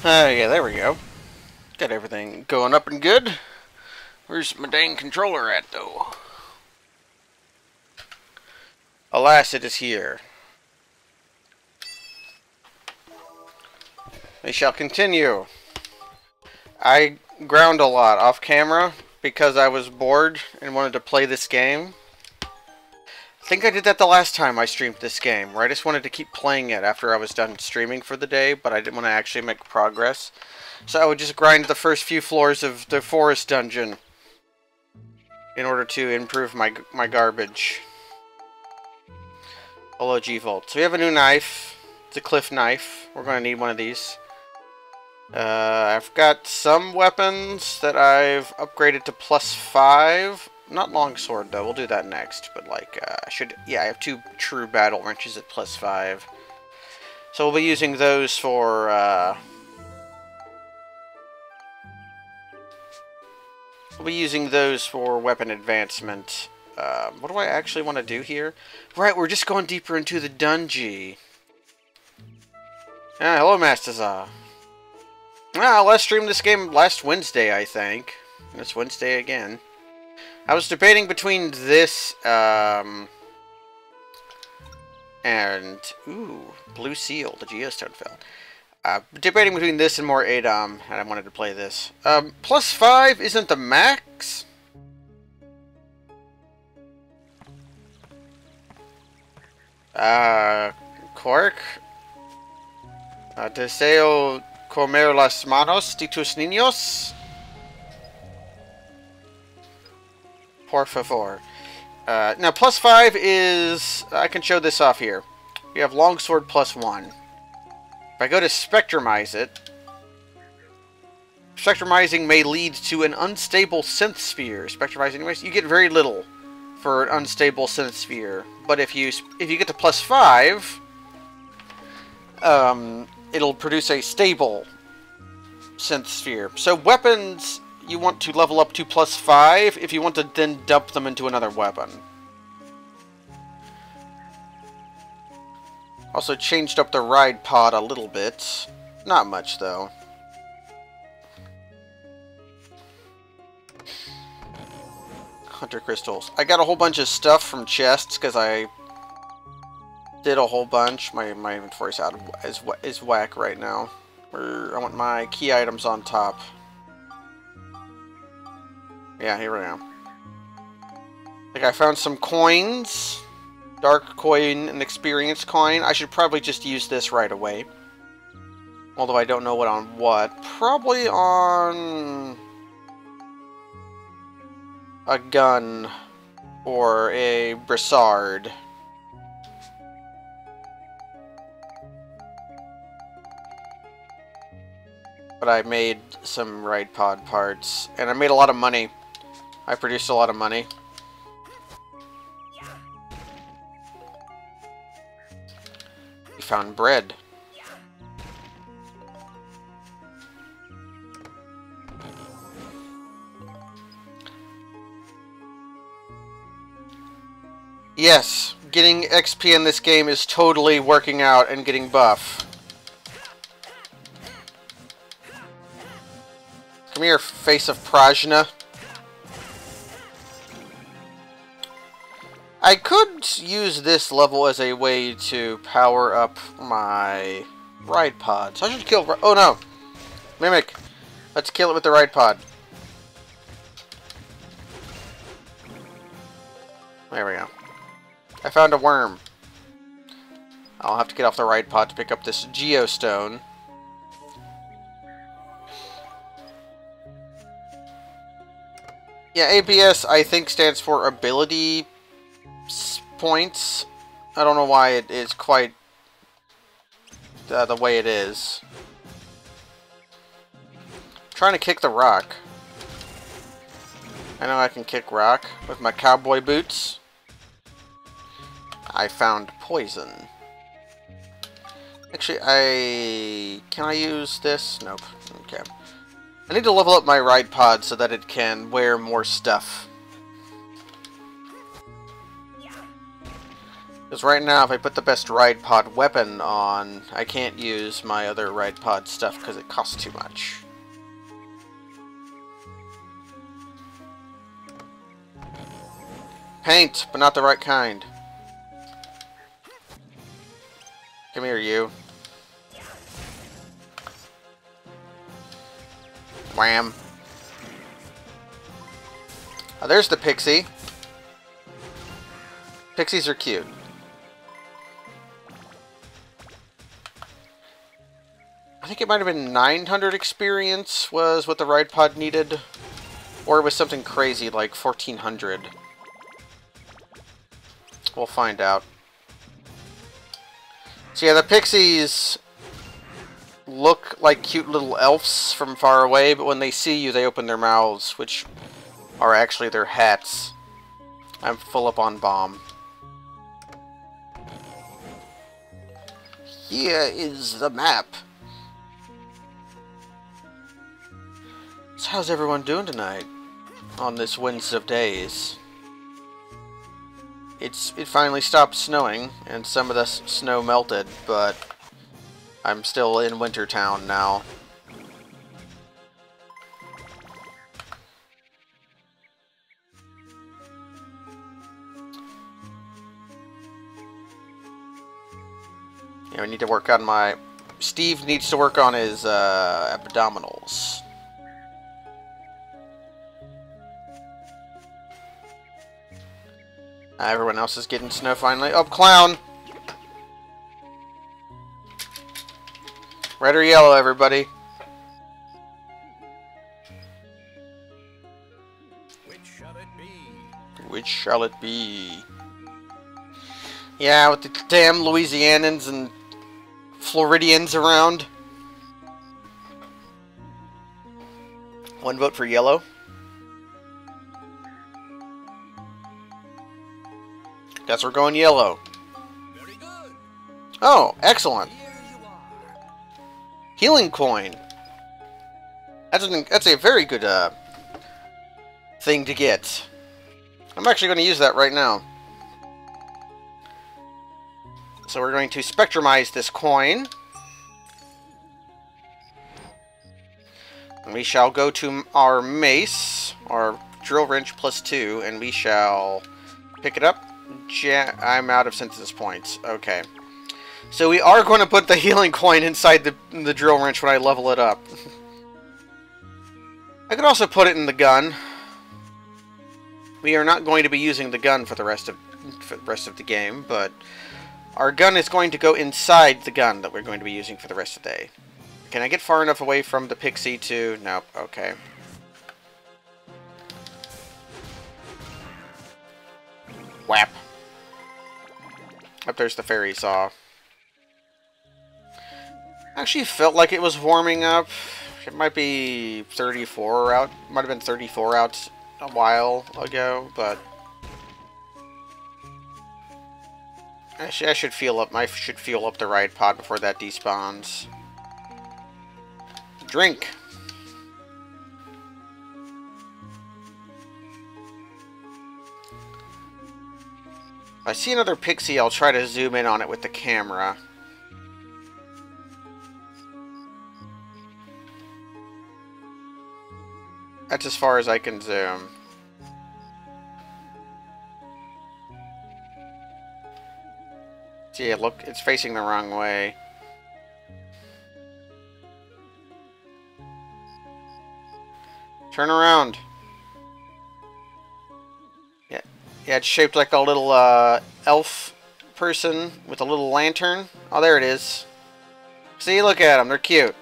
Yeah, there we go. Got everything going up and good. Where's my dang controller at, though? Alas, it is here. We shall continue. I ground a lot off camera because I was bored and wanted to play this game. I think I did that the last time I streamed this game, where I just wanted to keep playing it after I was done streaming for the day, but I didn't want to actually make progress. So I would just grind the first few floors of the forest dungeon in order to improve my garbage. Hello, G-Volt. So we have a new knife. It's a cliff knife. We're going to need one of these. I've got some weapons that I've upgraded to +5. Not longsword, though. We'll do that next. But, like, I have 2 true battle wrenches at +5. So we'll be using those for, weapon advancement. What do I actually want to do here? Right, we're just going deeper into the dungeon. Hello, Mastaza. Let's stream this game last Wednesday, I think. It's Wednesday again. I was debating between this, and... Ooh, Blue Seal, the Geostone fell. Debating between this and more Adom, and I wanted to play this. +5 isn't the max? Quark? Deseo comer las manos de tus niños? Por favor. Now, +5 is... I can show this off here. We have Longsword +1. If I go to Spectrumize it... Spectrumizing may lead to an unstable synth sphere. Spectrumizing, anyways, you get very little for an unstable synth sphere. But if you get to +5... it'll produce a stable synth sphere. So weapons... you want to level up to +5 if you want to then dump them into another weapon. Also changed up the ride pod a little bit. Not much, though. Hunter crystals. I got a whole bunch of stuff from chests because I did a whole bunch. My inventory's out is whack right now. I want my key items on top. Yeah, here we go. Like, I found some coins. Dark coin and experience coin. I should probably just use this right away. Although I don't know what on what. Probably on... a gun. Or a brassard. But I made some ride pod parts. And I made a lot of money. I produced a lot of money. We found bread. Yes, getting XP in this game is totally working out and getting buff. Come here, face of Prajna. I could use this level as a way to power up my ride pod. So I should kill... oh no! Mimic! Let's kill it with the ride pod. There we go. I found a worm. I'll have to get off the ride pod to pick up this geostone. Yeah, ABS I think stands for ability points. I don't know why it is quite the way it is. I'm trying to kick the rock. I know I can kick rock with my cowboy boots. I found poison. Actually, can I use this? Nope. Okay. I need to level up my ride pod so that it can wear more stuff. Because right now, if I put the best Ride Pod weapon on, I can't use my other Ride Pod stuff because it costs too much. Paint, but not the right kind. Come here, you. Wham. Oh, there's the pixie. Pixies are cute. I think it might have been 900 experience was what the Ride Pod needed. Or it was something crazy like 1400. We'll find out. So yeah, the pixies look like cute little elves from far away, but when they see you, they open their mouths, which are actually their hats. I'm full up on bomb. Here is the map. So how's everyone doing tonight? On this Wednesday of days? It finally stopped snowing, and some of the snow melted, but I'm still in Wintertown now. Yeah, we need to work on my... Steve needs to work on his abdominals. Everyone else is getting snow finally. Oh, clown! Red or yellow, everybody? Which shall it be? Which shall it be? Yeah, with the damn Louisianans and Floridians around. One vote for yellow. Guess we're going yellow. Very good. Oh, excellent. Here you are. Healing coin. That's a very good thing to get. I'm actually going to use that right now. So we're going to spectrumize this coin. And we shall go to our mace, our drill wrench +2, and we shall pick it up. I'm out of synthesis points. Okay. So we are going to put the healing coin inside the drill wrench when I level it up. I could also put it in the gun. We are not going to be using the gun for the rest of the game, but our gun is going to go inside the gun that we're going to be using for the rest of the day. Can I get far enough away from the pixie to... Nope. Okay. Whap. Up there's the fairy saw. Actually felt like it was warming up. It might be 34 out. Might have been 34 out a while ago, but I should fuel up. I should fuel up the Ride Pod before that despawns. Drink. If I see another pixie, I'll try to zoom in on it with the camera. That's as far as I can zoom. See, look, it's facing the wrong way. Turn around. Yeah, it's shaped like a little elf person with a little lantern. Oh, there it is. See, look at them. They're cute.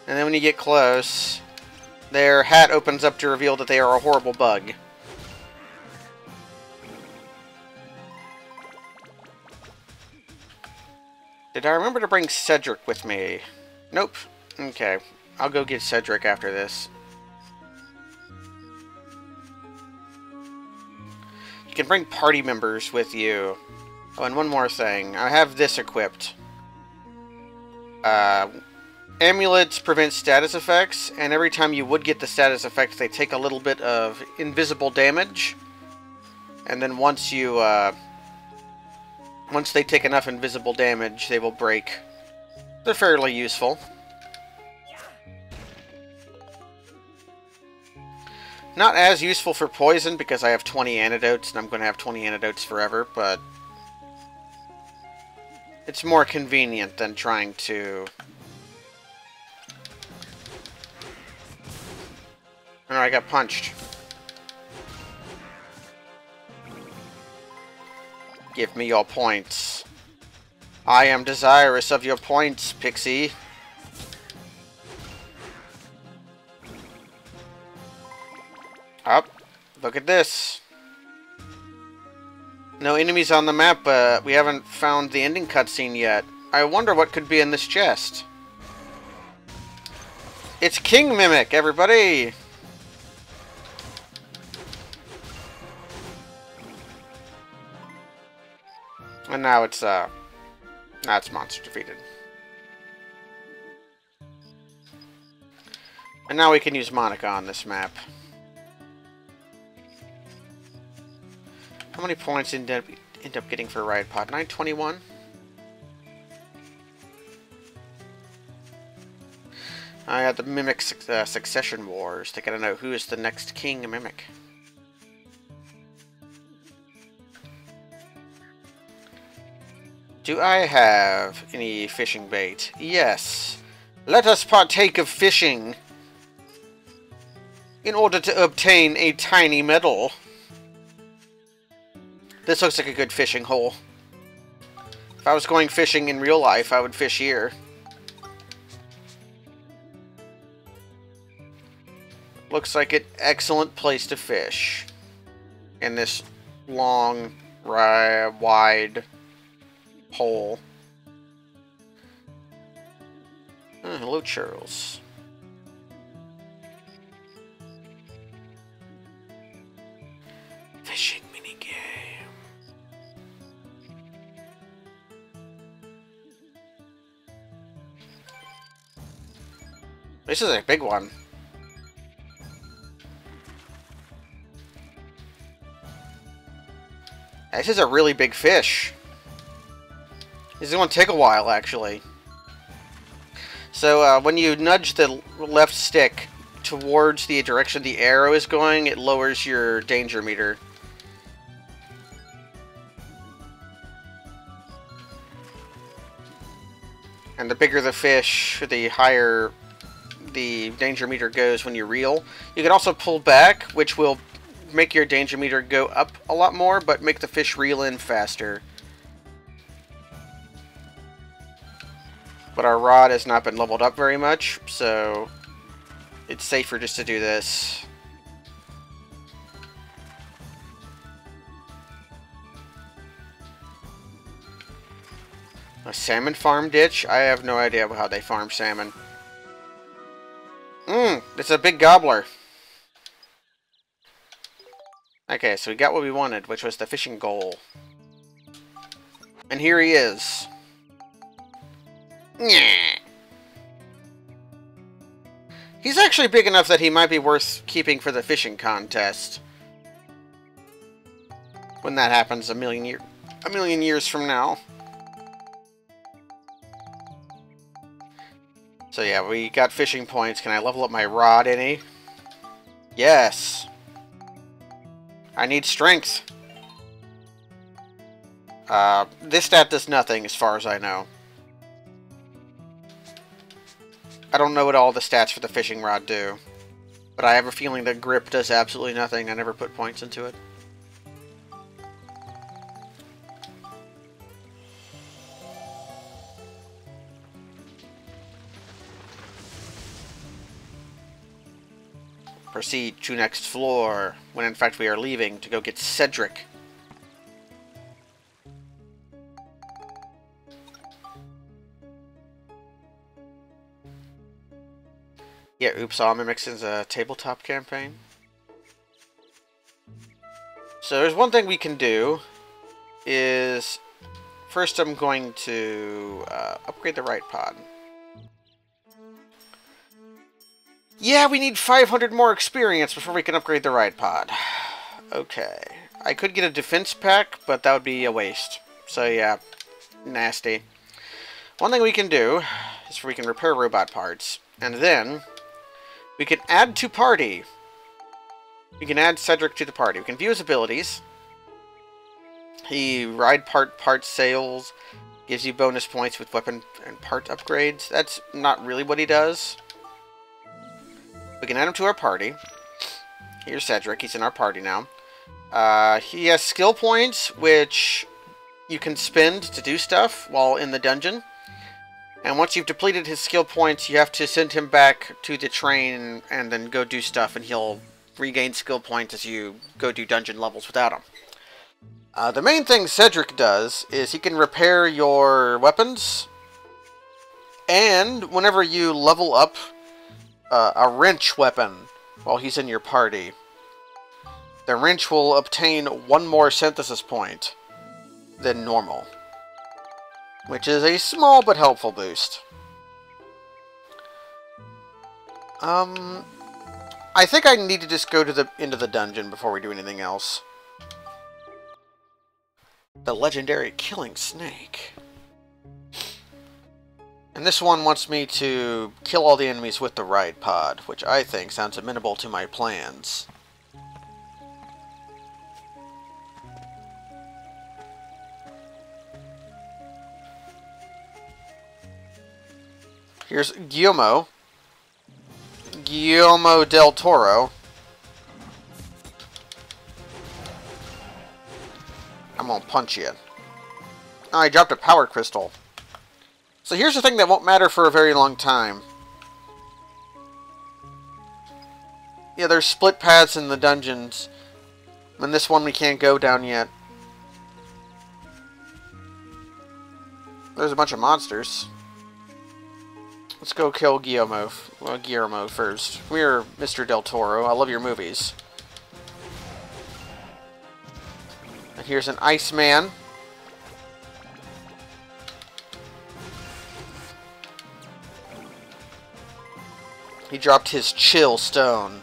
And then when you get close, their hat opens up to reveal that they are a horrible bug. Did I remember to bring Cedric with me? Nope. Okay. I'll go get Cedric after this. You can bring party members with you. Oh, and one more thing. I have this equipped. Amulets prevent status effects, and every time you would get the status effects, they take a little bit of invisible damage. And then once you Once they take enough invisible damage, they will break. They're fairly useful. Not as useful for poison, because I have 20 antidotes, and I'm going to have 20 antidotes forever, but it's more convenient than trying to... Oh, I got punched. Give me your points. I am desirous of your points, Pixie. Up. Look at this. No enemies on the map, but we haven't found the ending cutscene yet. I wonder what could be in this chest. It's King Mimic, everybody! And now it's, monster defeated. And now we can use Monica on this map. How many points end up getting for Riot Pod? 921? I had the Mimic Succession Wars. They gotta know who is the next King Mimic. Do I have any fishing bait? Yes. Let us partake of fishing in order to obtain a tiny medal. This looks like a good fishing hole. If I was going fishing in real life, I would fish here. Looks like an excellent place to fish. In this long, wide hole. Oh, hello, Charles. Fishing minigame. This is a big one. This is a really big fish. This is going to take a while, actually. So, when you nudge the left stick towards the direction the arrow is going, it lowers your danger meter. And the bigger the fish, the higher the danger meter goes when you reel. You can also pull back, which will make your danger meter go up a lot more, but make the fish reel in faster. But our rod has not been leveled up very much, so it's safer just to do this. A salmon farm ditch? I have no idea how they farm salmon. It's a big gobbler. Okay, so we got what we wanted, which was the fishing goal. And here he is. He's actually big enough that he might be worth keeping for the fishing contest. When that happens a million years from now. So yeah, we got fishing points. Can I level up my rod any? Yes. I need strength. This stat does nothing as far as I know. I don't know what all the stats for the fishing rod do. But I have a feeling that grip does absolutely nothing. I never put points into it. Proceed to next floor, when in fact we are leaving to go get Cedric. Yeah, oops, all Mimics is a tabletop campaign. So there's one thing we can do, is first I'm going to upgrade the right pod. Yeah, we need 500 more experience before we can upgrade the right pod. Okay. I could get a defense pack, but that would be a waste. So yeah, nasty. One thing we can do is we can repair robot parts, and then we can add to party. We can add Cedric to the party. We can view his abilities. He ride part sales, gives you bonus points with weapon and part upgrades. That's not really what he does. We can add him to our party. Here's Cedric. He's in our party now. He has skill points, which you can spend to do stuff while in the dungeon. And once you've depleted his skill points, you have to send him back to the train and then go do stuff, and he'll regain skill points as you go do dungeon levels without him. The main thing Cedric does is he can repair your weapons, and whenever you level up a wrench weapon while he's in your party, the wrench will obtain 1 more synthesis point than normal, which is a small but helpful boost. I think I need to just go to into the dungeon before we do anything else. The legendary Killing Snake. And this one wants me to kill all the enemies with the ride pod, which I think sounds amenable to my plans. Here's Guillermo del Toro. I'm gonna punch you. Oh, I dropped a power crystal. So here's the thing that won't matter for a very long time. Yeah, there's split paths in the dungeons. And this one we can't go down yet. There's a bunch of monsters. Let's go kill Guillermo first. We're Mr. Del Toro. I love your movies. And here's an Iceman. He dropped his chill stone.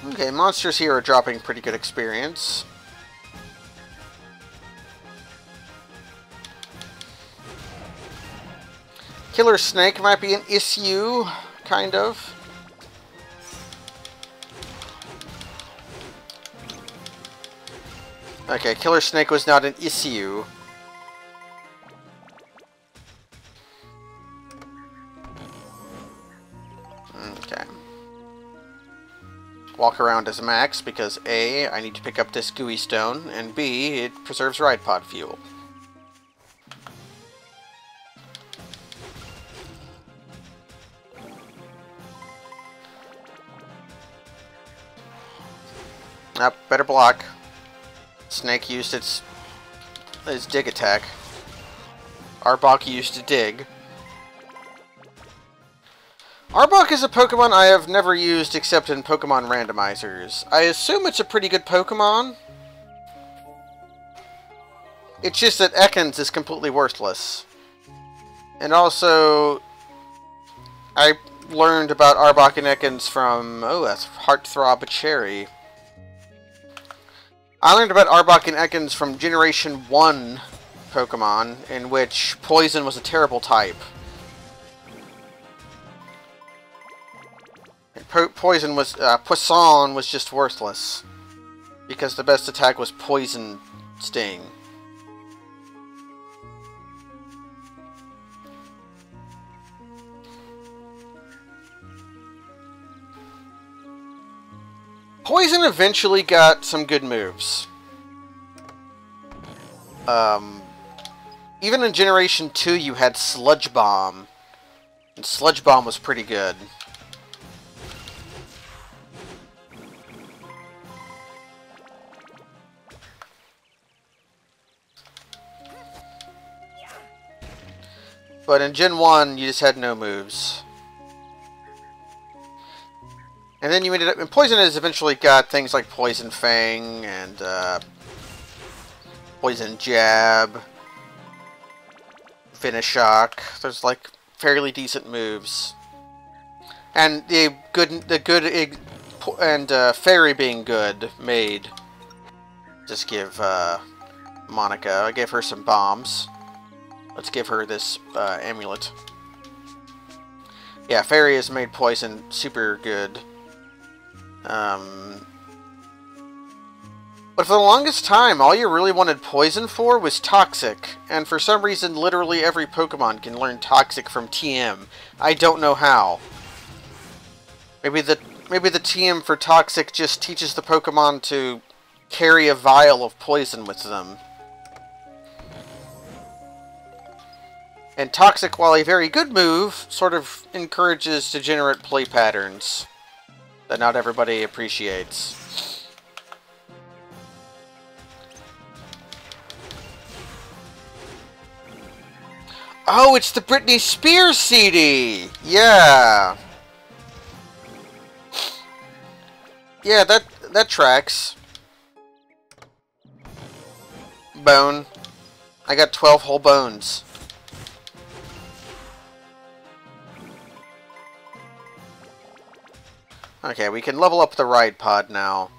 Okay, monsters here are dropping pretty good experience. Killer Snake might be an issue, kind of. Okay, Killer Snake was not an issue. Okay. Walk around as Max because A, I need to pick up this gooey stone, and B, it preserves ride pod fuel. Better block. Snake used his dig attack. Arbok used to dig. Arbok is a Pokemon I have never used except in Pokemon randomizers. I assume it's a pretty good Pokemon. It's just that Ekans is completely worthless. And also, I learned about Arbok and Ekans from, oh, that's Heartthrob Cherry. I learned about Arbok and Ekans from Generation 1 Pokemon, in which Poison was a terrible type. Poison was, Poisson was just worthless. Because the best attack was Poison Sting. Poison eventually got some good moves. Even in Generation 2 you had Sludge Bomb. And Sludge Bomb was pretty good. But in Gen 1 you just had no moves. And then you ended up... And Poison has eventually got things like Poison Fang and Poison Jab, Finish Shock. There's like fairly decent moves. And the good and Fairy being good made. Just give Monica. I gave her some bombs. Let's give her this amulet. Yeah, Fairy has made poison super good. But for the longest time, all you really wanted poison for was Toxic. And for some reason, literally every Pokemon can learn Toxic from TM. I don't know how. Maybe the TM for Toxic just teaches the Pokemon to carry a vial of poison with them. And Toxic, while a very good move, sort of encourages degenerate play patterns that not everybody appreciates. Oh, it's the Britney Spears CD! Yeah! Yeah, that tracks. Bone. I got 12 whole bones. Okay, we can level up the ride pod now.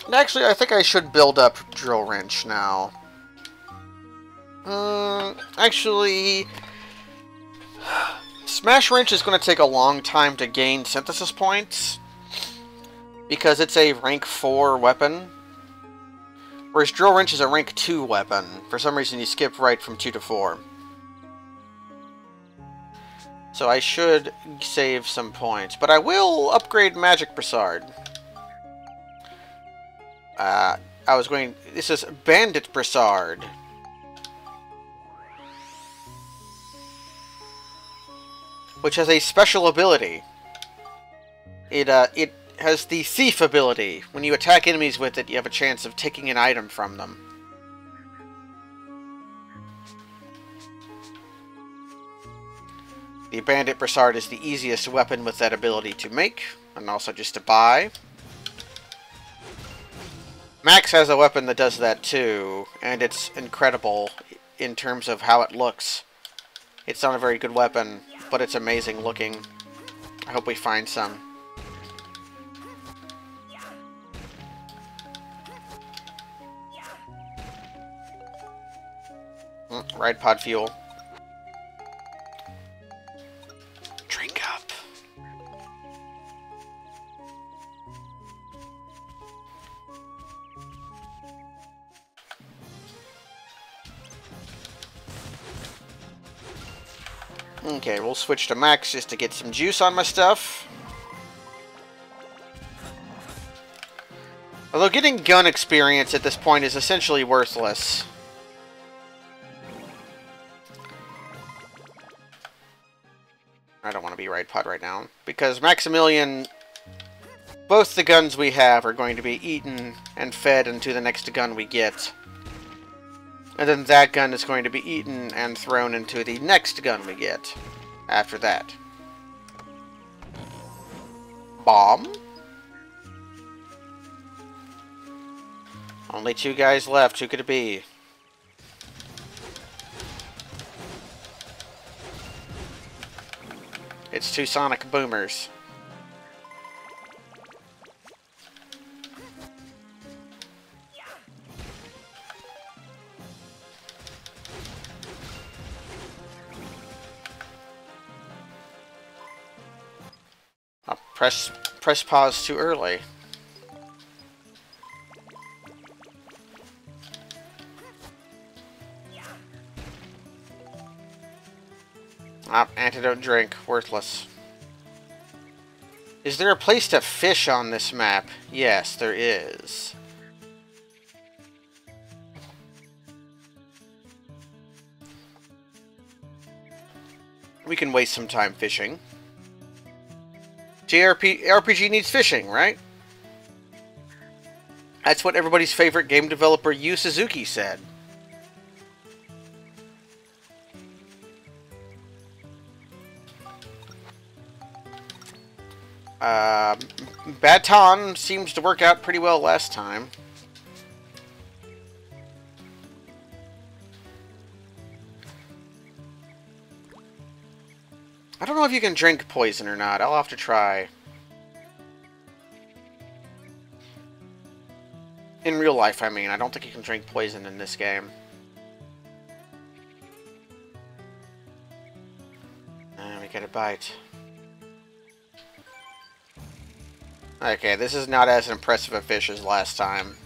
And actually, I think I should build up Drill Wrench now. Actually, Smash Wrench is going to take a long time to gain synthesis points, because it's a rank 4 weapon, whereas Drill Wrench is a rank 2 weapon. For some reason, you skip right from 2 to 4. So I should save some points, but I will upgrade Magic Brassard. This is Bandit Brassard. Which has a special ability. It has the Thief ability. When you attack enemies with it, you have a chance of taking an item from them. The Bandit Brassard is the easiest weapon with that ability to make, and also just to buy. Max has a weapon that does that too, and it's incredible in terms of how it looks. It's not a very good weapon, but it's amazing looking. I hope we find some. Ride pod fuel. Drink up. Okay, we'll switch to Max just to get some juice on my stuff. Although getting gun experience at this point is essentially worthless. I don't want to be Ride Pod right now, because Maximilian, both the guns we have are going to be eaten and fed into the next gun we get. And then that gun is going to be eaten and thrown into the next gun we get after that. Bomb? Only 2 guys left. Who could it be? It's 2 Sonic Boomers. I'll press pause too early. Antidote drink. Worthless. Is there a place to fish on this map? Yes, there is. We can waste some time fishing. RPG needs fishing, right? That's what everybody's favorite game developer Yu Suzuki said. Baton seems to work out pretty well last time. I don't know if you can drink poison or not. I'll have to try. In real life, I mean. I don't think you can drink poison in this game. And we get a bite. Okay, this is not as impressive a fish as last time.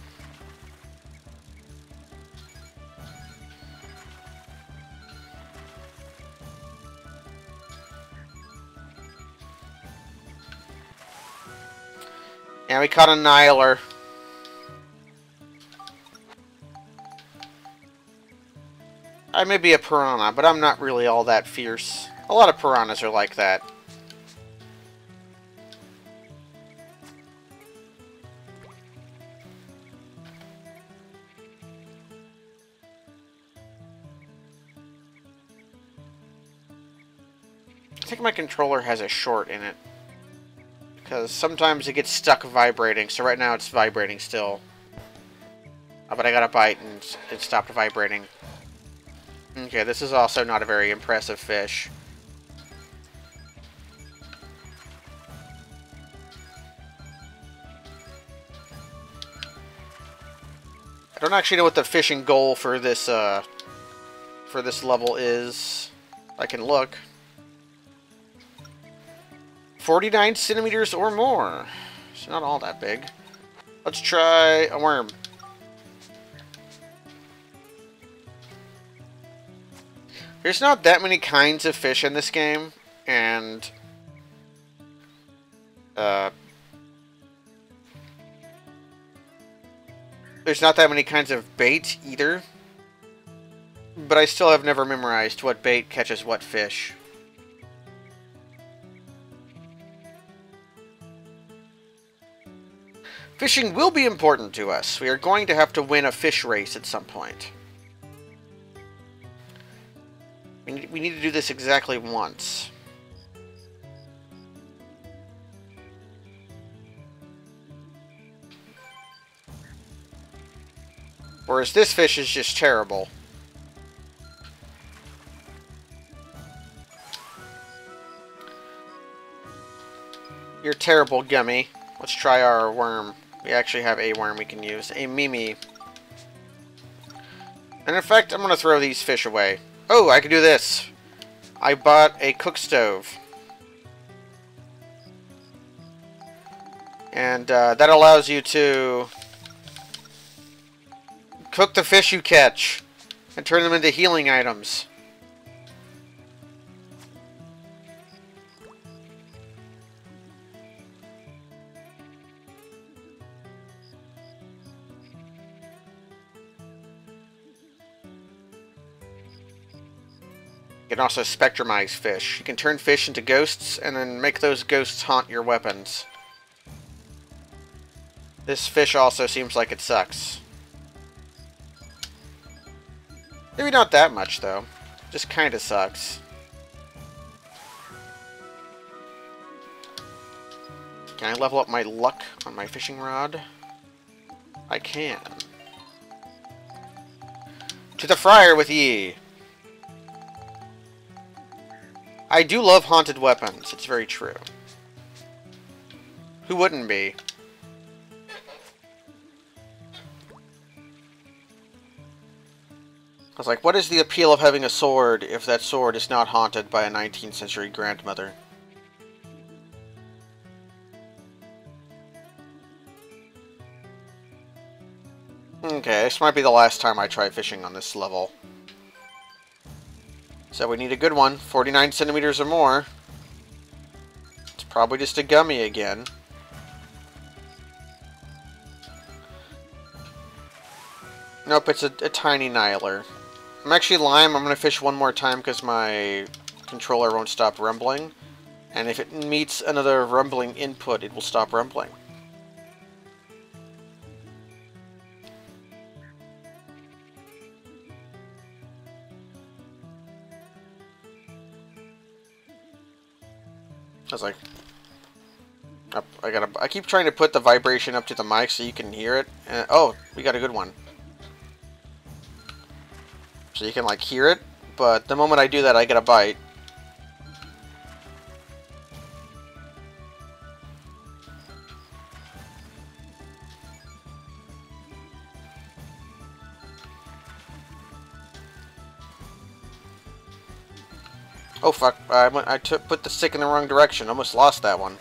And we caught a Niler. I may be a piranha, but I'm not really all that fierce. A lot of piranhas are like that. I think my controller has a short in it. Because sometimes it gets stuck vibrating, so right now it's vibrating still. Oh, but I got a bite and it stopped vibrating. Okay, this is also not a very impressive fish. I don't actually know what the fishing goal for this level is. I can look. 49 centimeters or more. It's not all that big. Let's try a worm. There's not that many kinds of fish in this game, and there's not that many kinds of bait either. But I still have never memorized what bait catches what fish. Fishing will be important to us. We are going to have to win a fish race at some point. We need to do this exactly once. Whereas this fish is just terrible. You're terrible, Gummy. Let's try our worm. We actually have a worm we can use. A Mimi. And in fact, I'm going to throw these fish away. Oh, I can do this. I bought a cook stove. And that allows you to cook the fish you catch and turn them into healing items. You can also spectrumize fish. You can turn fish into ghosts and then make those ghosts haunt your weapons. This fish also seems like it sucks. Maybe not that much though. Just kinda sucks. Can I level up my luck on my fishing rod? I can. To the fryer with ye! I do love haunted weapons, it's very true. Who wouldn't be? I was like, what is the appeal of having a sword if that sword is not haunted by a 19th century grandmother? Okay, this might be the last time I try fishing on this level. So we need a good one, 49 centimeters or more. It's probably just a gummy again. Nope, it's a tiny Niler. I'm actually Lime. I'm going to fish one more time because my controller won't stop rumbling. And if it meets another rumbling input, it will stop rumbling. I was like, I keep trying to put the vibration up to the mic so you can hear it. And, oh, we got a good one. So you can like hear it, but the moment I do that, I get a bite. Oh fuck! Put the stick in the wrong direction. Almost lost that one.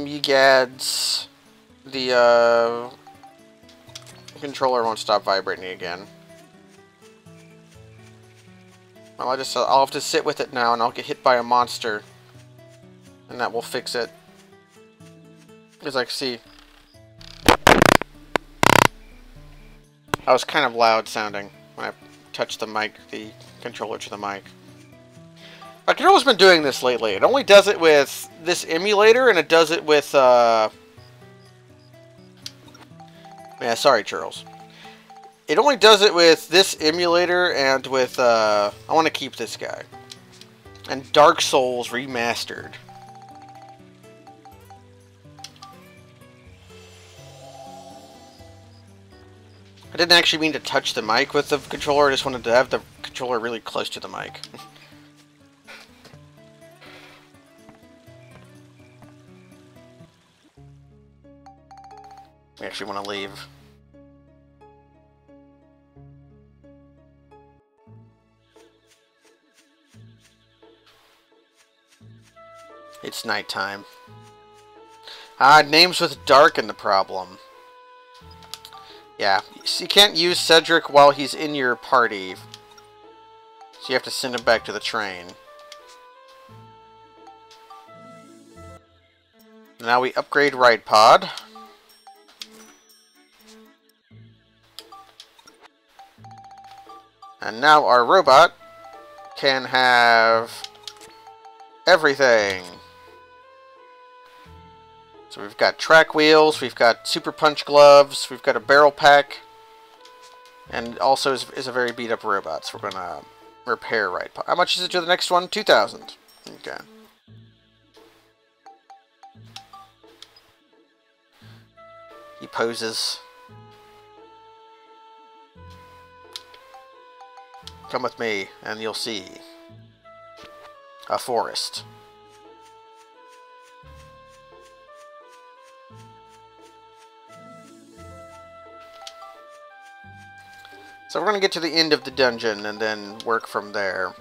You get the controller won't stop vibrating again. Well, I'll have to sit with it now, and I'll get hit by a monster, and that will fix it. As I can see, I was kind of loud sounding when I touched the mic, the controller to the mic. My controller's been doing this lately. It only does it with this emulator, and it does it with, yeah, sorry, Charles. It only does it with this emulator and with, I want to keep this guy. And Dark Souls Remastered. I didn't actually mean to touch the mic with the controller, I just wanted to have the controller really close to the mic. I actually want to leave. It's nighttime. Names with dark in the problem. Yeah, so you can't use Cedric while he's in your party. So you have to send him back to the train. Now we upgrade Ride Pod. And now our robot can have everything. So we've got track wheels, we've got super punch gloves, we've got a barrel pack, and also is a very beat up robot. So we're gonna repair Ride Pod. How much is it to the next one? 2,000. Okay. He poses. Come with me, and you'll see a forest. So we're going to get to the end of the dungeon and then work from there.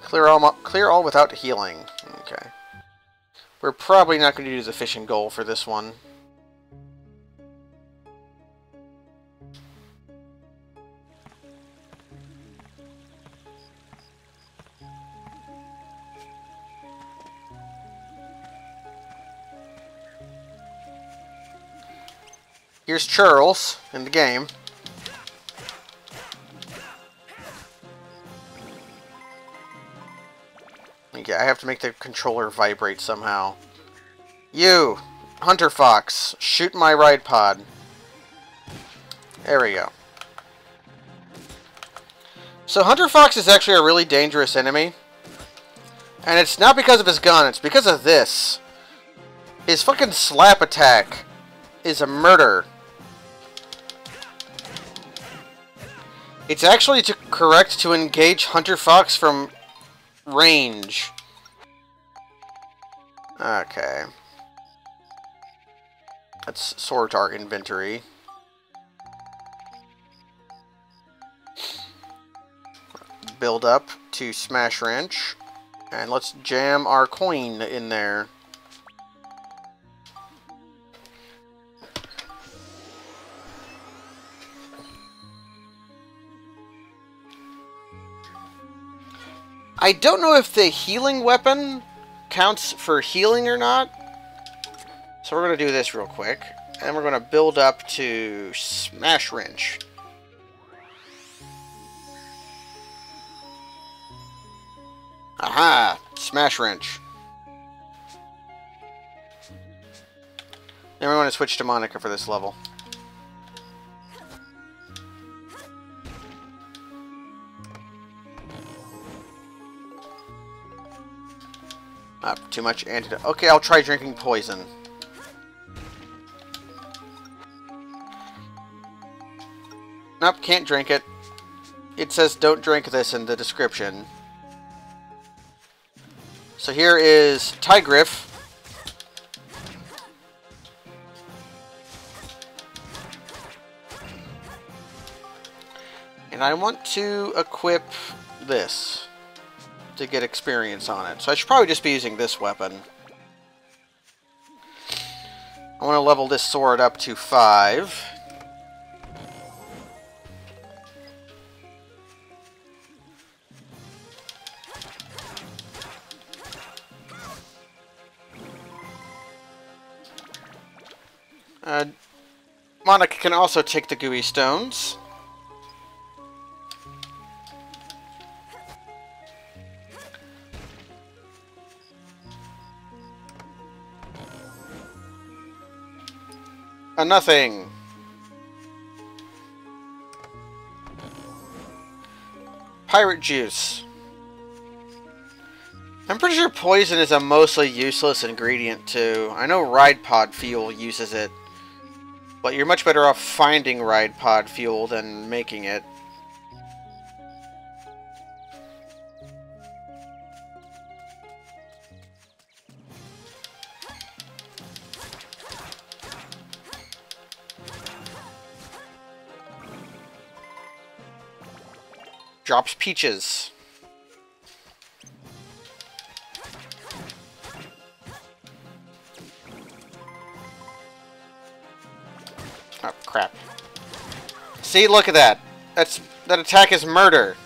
Clear all without healing. Okay. We're probably not going to do the fishing goal for this one. Here's Charles in the game. Okay, I have to make the controller vibrate somehow. You, Hunter Fox, shoot my Ride Pod. There we go. So Hunter Fox is actually a really dangerous enemy. And it's not because of his gun, it's because of this. His fucking slap attack is a murder. It's actually correct to engage Hunter Fox from range. Okay. Let's sort our inventory. Build up to Smash Wrench. And let's jam our coin in there. I don't know if the healing weapon counts for healing or not. So we're going to do this real quick. And we're going to build up to Smash Wrench. Aha! Smash Wrench. Then we want to switch to Monica for this level. Too much antidote. Okay, I'll try drinking poison. Nope, can't drink it. It says don't drink this in the description. So here is Tigriff. And I want to equip this to get experience on it. So I should probably just be using this weapon. I want to level this sword up to 5. Monica can also take the gooey stones. Nothing. Pirate juice. I'm pretty sure poison is a mostly useless ingredient too. I know Ride Pod fuel uses it, but you're much better off finding Ride Pod fuel than making it. Drops peaches. Oh, crap. See, look at that. That attack is murder.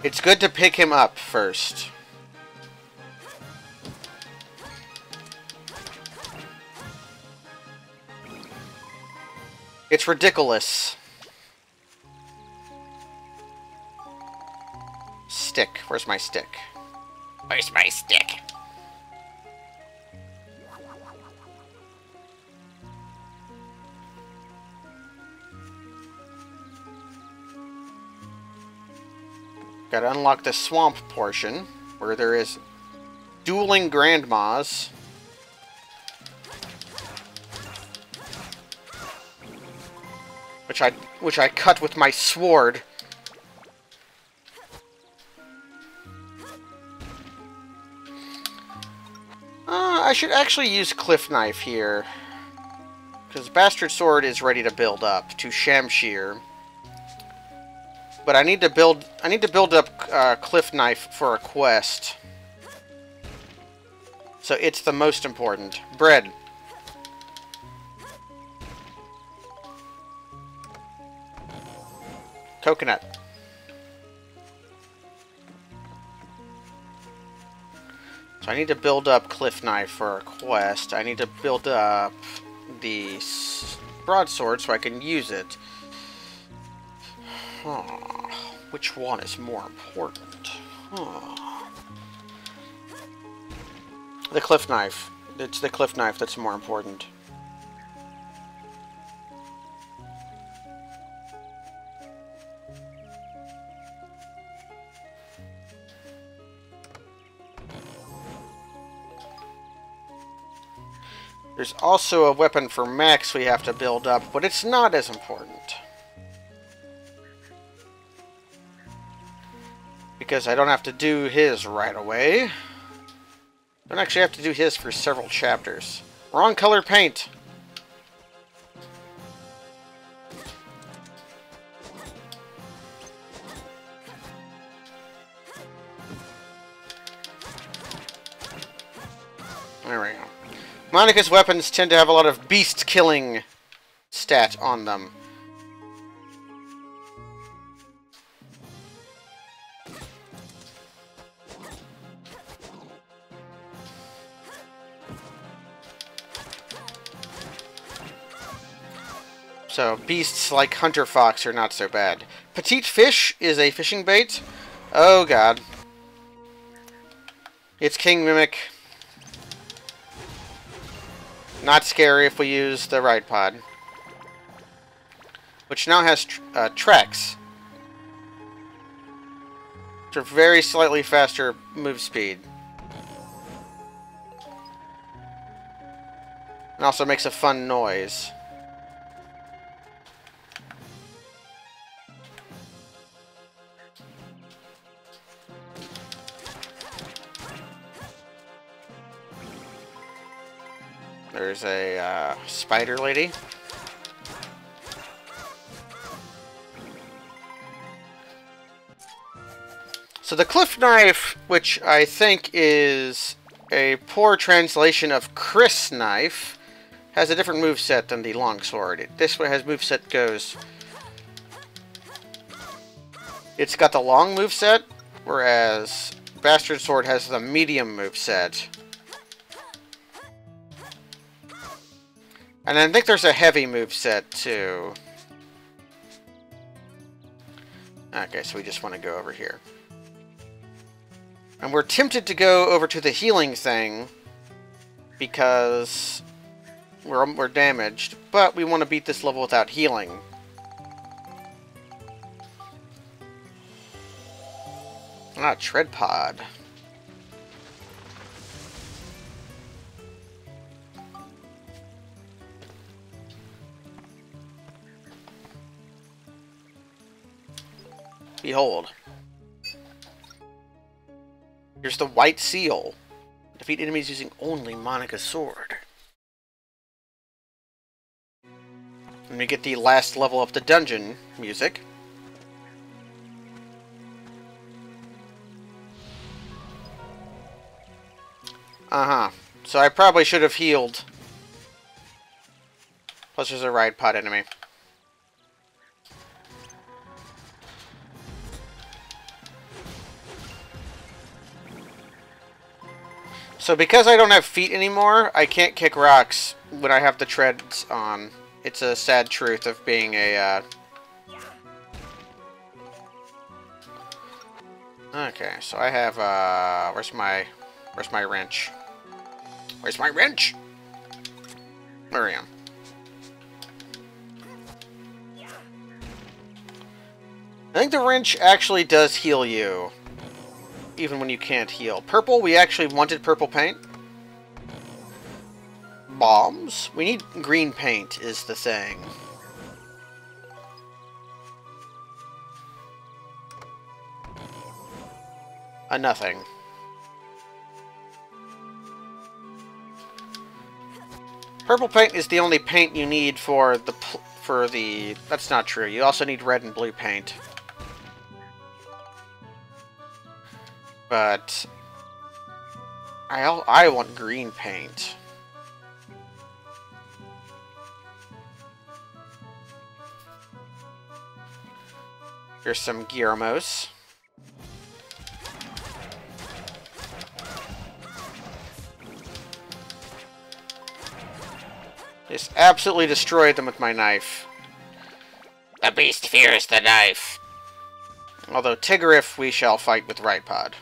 It's good to pick him up first. It's ridiculous. Stick. Where's my stick? Where's my stick? Gotta unlock the swamp portion, where there is dueling grandmas. Which I cut with my sword. I should actually use Cliff Knife here, because Bastard Sword is ready to build up to Shamshir. But I need to build up Cliff Knife for a quest. So it's the most important. Bread. Coconut. So I need to build up Cliff Knife for a quest. I need to build up the broadsword so I can use it. Which one is more important? The Cliff Knife. It's the Cliff Knife that's more important. There's also a weapon for Max we have to build up, but it's not as important. Because I don't have to do his right away. Don't actually have to do his for several chapters. Wrong color paint! There we go. Monica's weapons tend to have a lot of beast-killing stat on them. So, beasts like Hunter Fox are not so bad. Petite Fish is a fishing bait. Oh god. It's King Mimic. Not scary if we use the Ride Pod. Which now has tracks. Which are very slightly faster move speed. And also makes a fun noise. There's a spider lady. So the cliff knife, which I think is a poor translation of Chris knife, has a different moveset than the longsword. This one has moveset goes. It's got the long moveset, whereas Bastard Sword has the medium moveset. And I think there's a heavy moveset too. Okay, so we just want to go over here. And we're tempted to go over to the healing thing because we're damaged, but we want to beat this level without healing. Ah, Tread Pod. Behold. Here's the White Seal. Defeat enemies using only Monica's sword. And we get the last level of the dungeon music. Uh-huh. So I probably should have healed. Plus there's a Ride Pod enemy. So because I don't have feet anymore, I can't kick rocks when I have the treads on. It's a sad truth of being a, Okay, so I have, where's my wrench? Where's my wrench? There I am. I think the wrench actually does heal you, even when you can't heal. Purple, we actually wanted purple paint. Bombs? We need green paint, is the thing. A nothing. Purple paint is the only paint you need for the... That's not true. You also need red and blue paint. But I want green paint. Here's some Guillermo's. Just absolutely destroyed them with my knife. The beast fears the knife. Although Tigriff we shall fight with Ride Pod.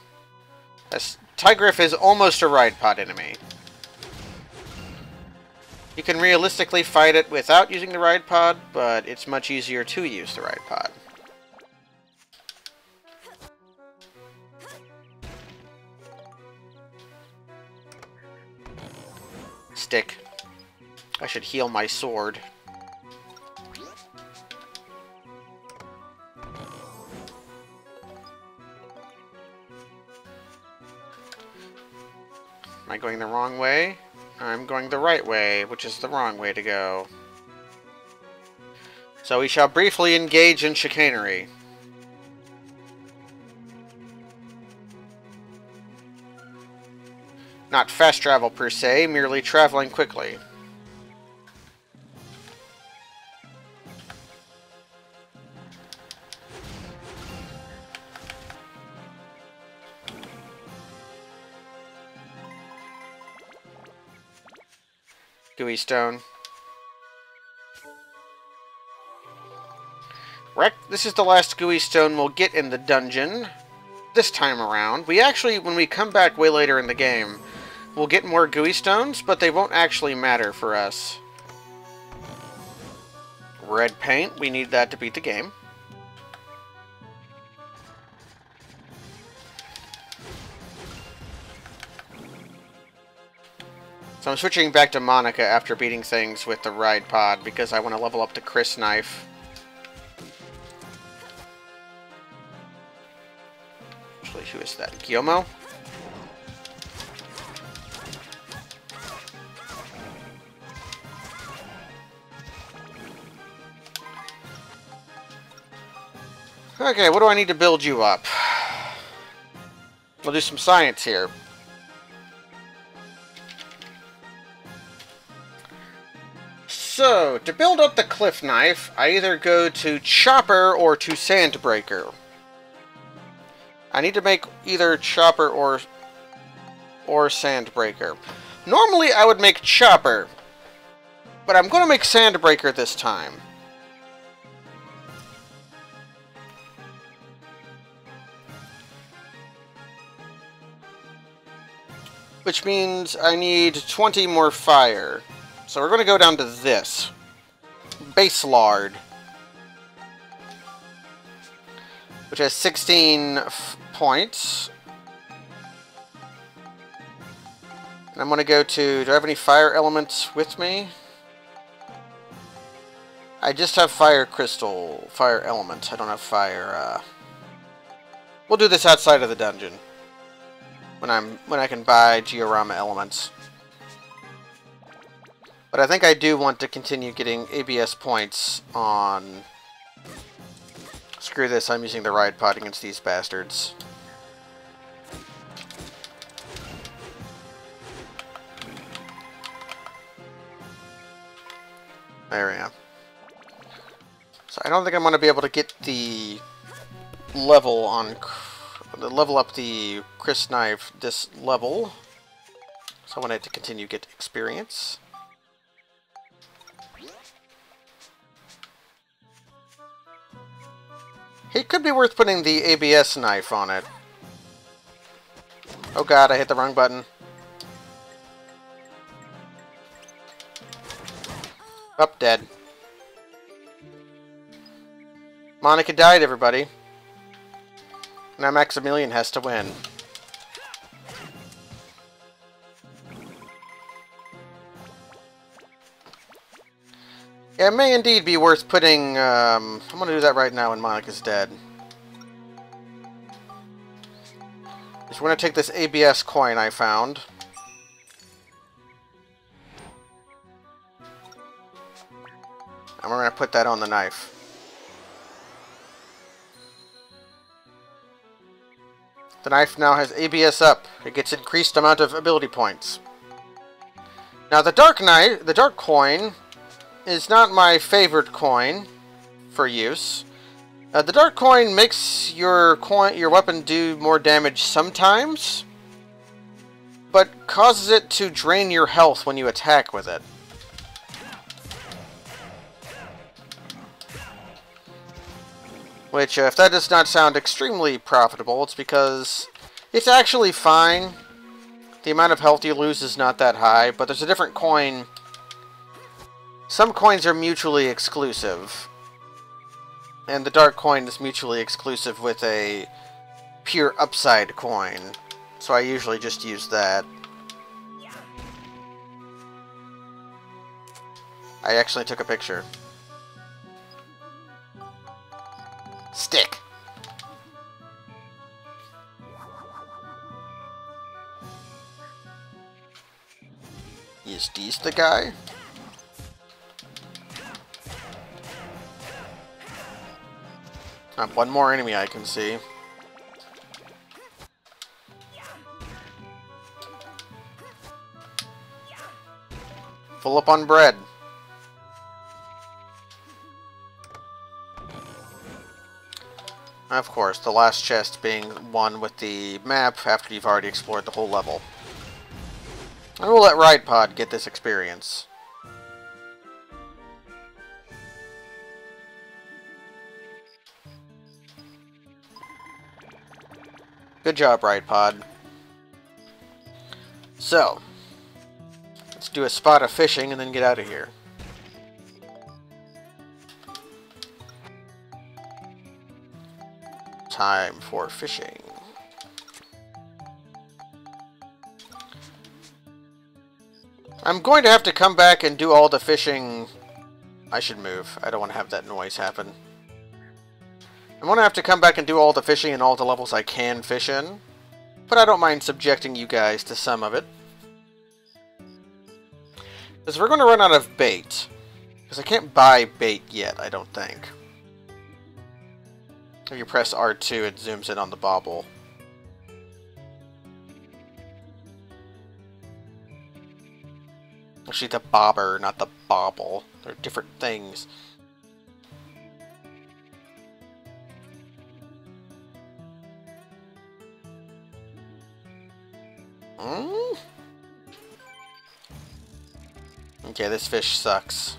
As Tigriff is almost a Ride Pod enemy. You can realistically fight it without using the Ride Pod, but it's much easier to use the Ride Pod. Stick. I should heal my sword. Am I going the wrong way? I'm going the right way, which is the wrong way to go. So we shall briefly engage in chicanery. Not fast travel per se, merely traveling quickly. Gooey Stone. This is the last Gooey Stone we'll get in the dungeon. This time around. We actually, when we come back way later in the game, we'll get more Gooey Stones, but they won't actually matter for us. Red paint. We need that to beat the game. So I'm switching back to Monica after beating things with the Ride Pod because I want to level up the Chris knife. Actually, who is that? Guillermo? Okay, what do I need to build you up? We'll do some science here. So, to build up the Cliff Knife, I either go to Chopper or to Sandbreaker. I need to make either Chopper or Sandbreaker. Normally I would make Chopper, but I'm going to make Sandbreaker this time. Which means I need 20 more fire. So we're going to go down to this. Base Lard. Which has 16 points. And I'm going to go to... Do I have any fire elements with me? I just have fire crystal. Fire element. I don't have fire... We'll do this outside of the dungeon. When I can buy Georama elements. But I think I do want to continue getting ABS points on... Screw this, I'm using the Ride Pod against these bastards. There we go. So I don't think I'm going to be able to get the level on... level up the Chris Knife this level. So I wanted to continue to get experience. It could be worth putting the ABS knife on it. Oh god, I hit the wrong button. Up, dead. Monica died, everybody. Now Maximilian has to win. Yeah, it may indeed be worth putting, I'm gonna do that right now when Monica's dead. Just we're gonna take this ABS coin I found. And we're gonna put that on the knife. The knife now has ABS up. It gets increased amount of ability points. Now the dark knife, the dark coin, is not my favorite coin for use. The dark coin makes your weapon do more damage sometimes, but causes it to drain your health when you attack with it. Which, if that does not sound extremely profitable, it's because it's actually fine. The amount of health you lose is not that high, but there's a different coin. Some coins are mutually exclusive. And the dark coin is mutually exclusive with a pure upside coin. So I usually just use that. I actually took a picture. Stick! Is this the guy? One more enemy I can see. Full up on bread. Of course, the last chest being one with the map after you've already explored the whole level. And we'll let Ride Pod get this experience. Good job, Ride Pod. So, let's do a spot of fishing and then get out of here. Time for fishing. I'm going to have to come back and do all the fishing. I should move. I don't want to have that noise happen. I'm going to have to come back and do all the fishing in all the levels I can fish in. But I don't mind subjecting you guys to some of it. Because we're going to run out of bait. Because I can't buy bait yet, I don't think. If you press R2, it zooms in on the bobble. Actually, the bobber, not the bobble. They're different things. Okay, this fish sucks.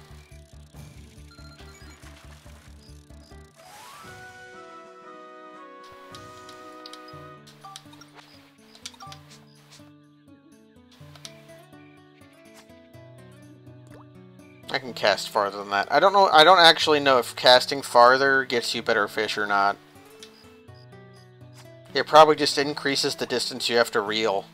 I can cast farther than that. I don't know. I don't actually know if casting farther gets you better fish or not. It probably just increases the distance you have to reel.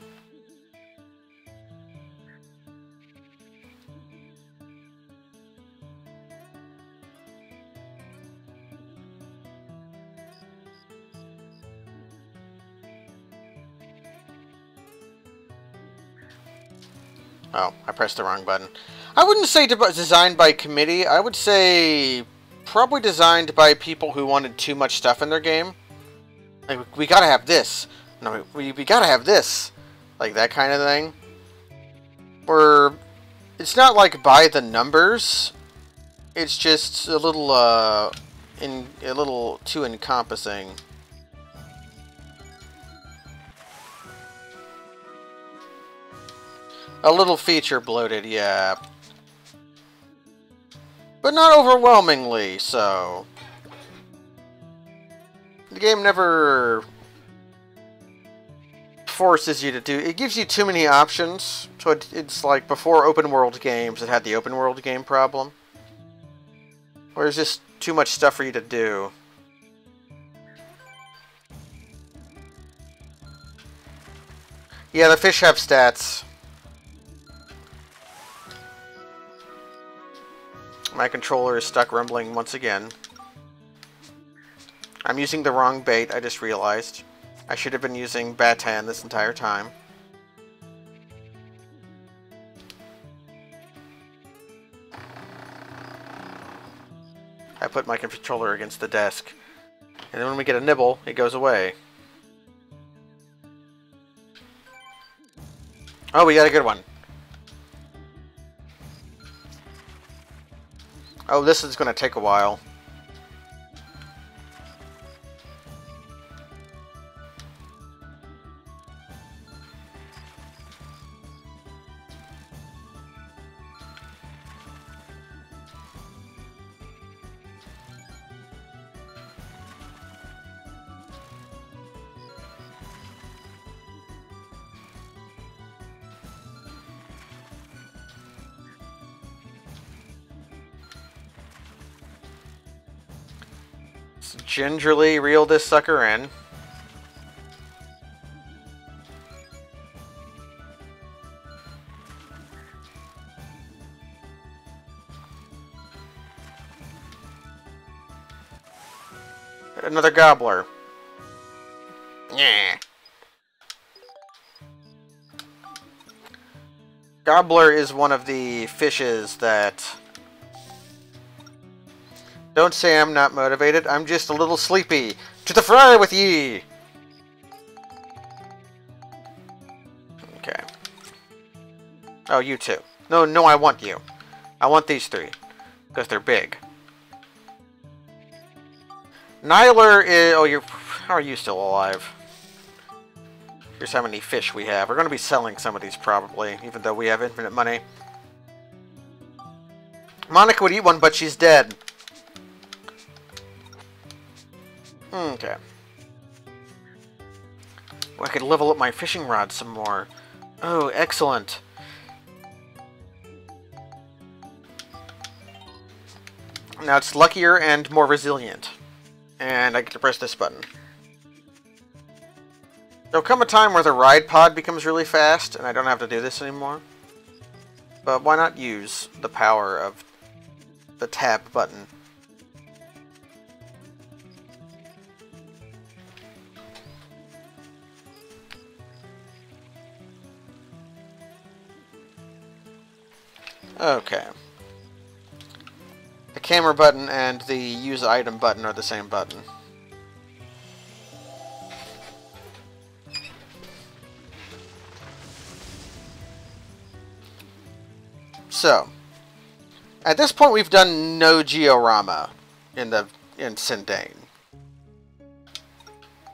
Oh, I pressed the wrong button. I wouldn't say designed by committee. I would say probably designed by people who wanted too much stuff in their game. Like, we gotta have this. No, we gotta have this. Like, that kind of thing. Or, it's not like by the numbers. It's just a little, a little too encompassing. A little feature bloated, yeah. But not overwhelmingly, so. The game never forces you to do... It gives you too many options. So it's like before open world games, it had the open world game problem. Where there's just too much stuff for you to do. Yeah, the fish have stats. My controller is stuck rumbling once again. I'm using the wrong bait, I just realized. I should have been using Batan this entire time. I put my controller against the desk. And then when we get a nibble, it goes away. Oh, we got a good one. Oh, this is going to take a while. Gingerly reel this sucker in. Another gobbler. Yeah. Gobbler is one of the fishes that... Don't say I'm not motivated, I'm just a little sleepy. To the fry with ye! Okay. Oh, you two. No, no, I want you. I want these three. Because they're big. Nyler is... Oh, how are you still alive? Here's how many fish we have. We're going to be selling some of these probably, even though we have infinite money. Monica would eat one, but she's dead. Okay. Well, I could level up my fishing rod some more. Oh, excellent. Now it's luckier and more resilient. And I get to press this button. There'll come a time where the ride pod becomes really fast, and I don't have to do this anymore. But why not use the power of the tab button? Okay. The camera button and the use item button are the same button. So, at this point, we've done no Georama in Sindane.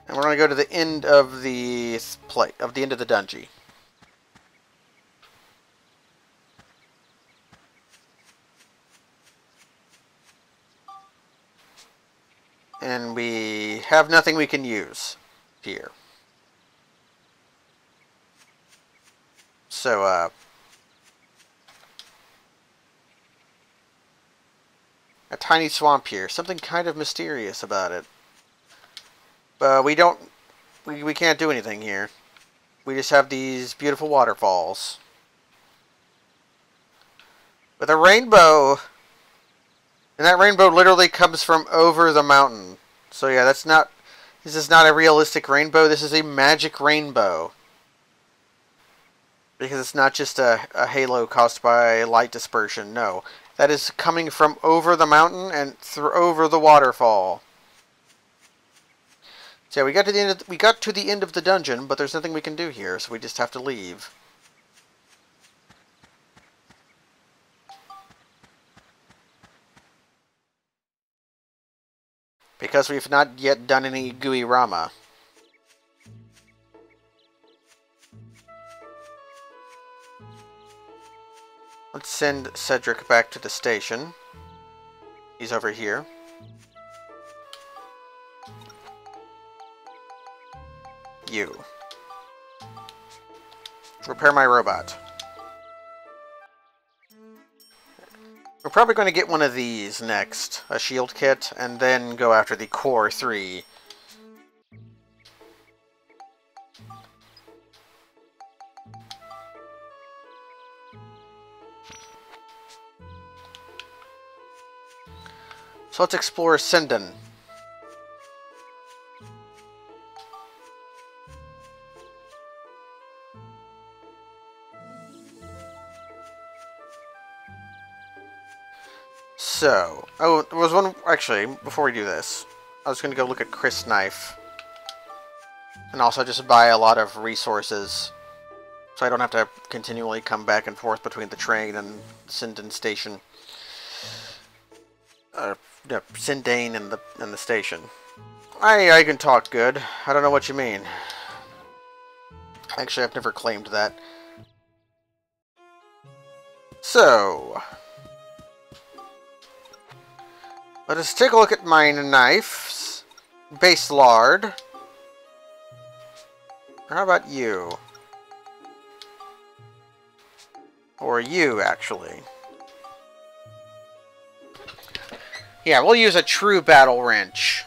And we're going to go to the end of the end of the dungeon. And we have nothing we can use here. So, a tiny swamp here. Something kind of mysterious about it. But we can't do anything here. We just have these beautiful waterfalls. With a rainbow. And that rainbow literally comes from over the mountain. So yeah, this is not a realistic rainbow. This is a magic rainbow. Because it's not just a halo caused by light dispersion. No. That is coming from over the mountain and over the waterfall. So yeah, we got to the end of the dungeon, but there's nothing we can do here, so we just have to leave. Because we've not yet done any Georama. Let's send Cedric back to the station. He's over here. You. Repair my robot. We're probably going to get one of these next. A shield kit, and then go after the Core 3. So let's explore Sindane. So, oh, there was one, actually, before we do this, I was going to go look at Chris Knife. And also just buy a lot of resources, so I don't have to continually come back and forth between the train and Sindane station. Sindane and the station. I can talk good. I don't know what you mean. Actually, I've never claimed that. So, let us take a look at my knives. Base lard. How about you? Or you, actually. Yeah, we'll use a true battle wrench.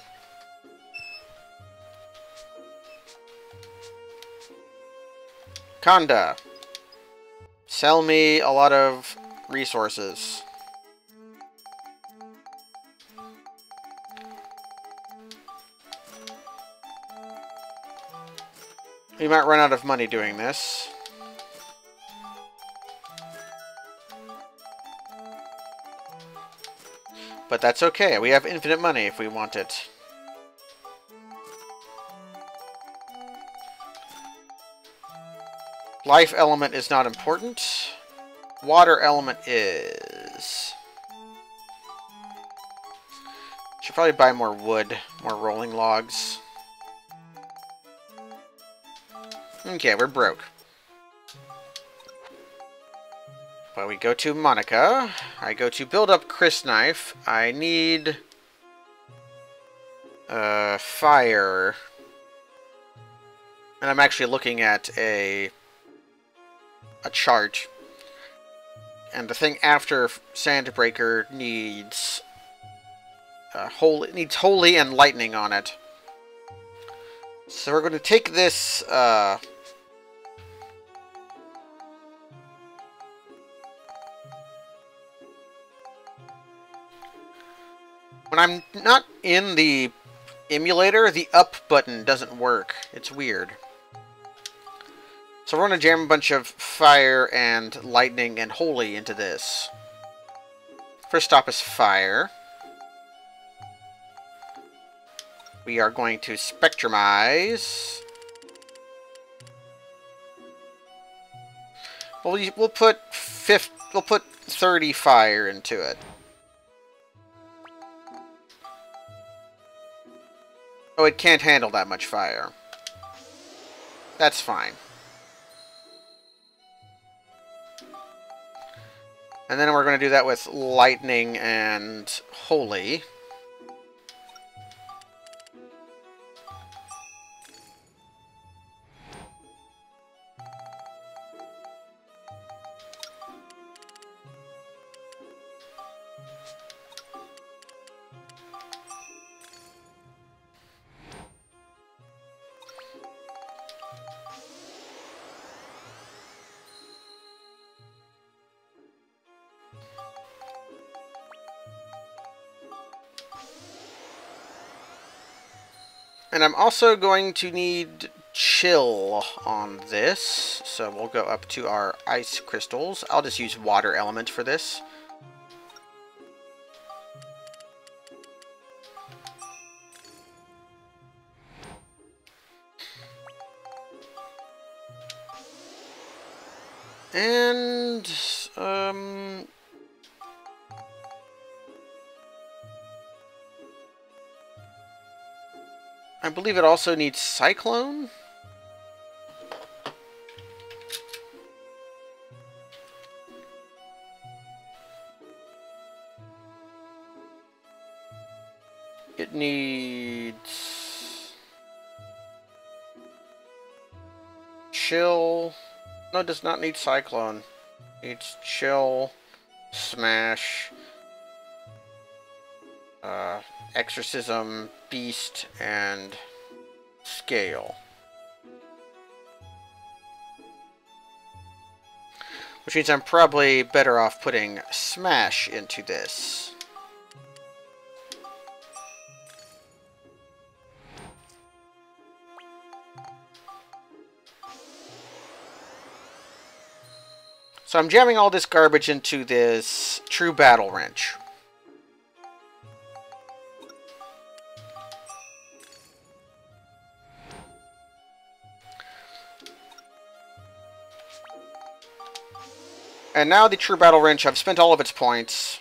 Kanda. Sell me a lot of resources. We might run out of money doing this. But that's okay. We have infinite money if we want it. Life element is not important. Water element is. Should probably buy more wood, more rolling logs. Okay, we're broke. But we go to Monica. I go to build up Chris Knife. I need fire. And I'm actually looking at a chart. And the thing after Sandbreaker needs holy and lightning on it. So we're going to take this when I'm not in the emulator, the up button doesn't work. It's weird. So we're going to jam a bunch of fire and lightning and holy into this. First stop is fire. We are going to spectrumize. We'll put put 30 fire into it. Oh, it can't handle that much fire. That's fine. And then we're going to do that with lightning and holy. And I'm also going to need chill on this, so we'll go up to our ice crystals. I'll just use water element for this. And, I believe it also needs Cyclone. It needs Chill. No, it does not need Cyclone. It needs Chill, Smash, Exorcism, Beast, and Scale. Which means I'm probably better off putting Smash into this. So I'm jamming all this garbage into this True Battle Wrench. And now the True Battle Wrench, I've spent all of its points.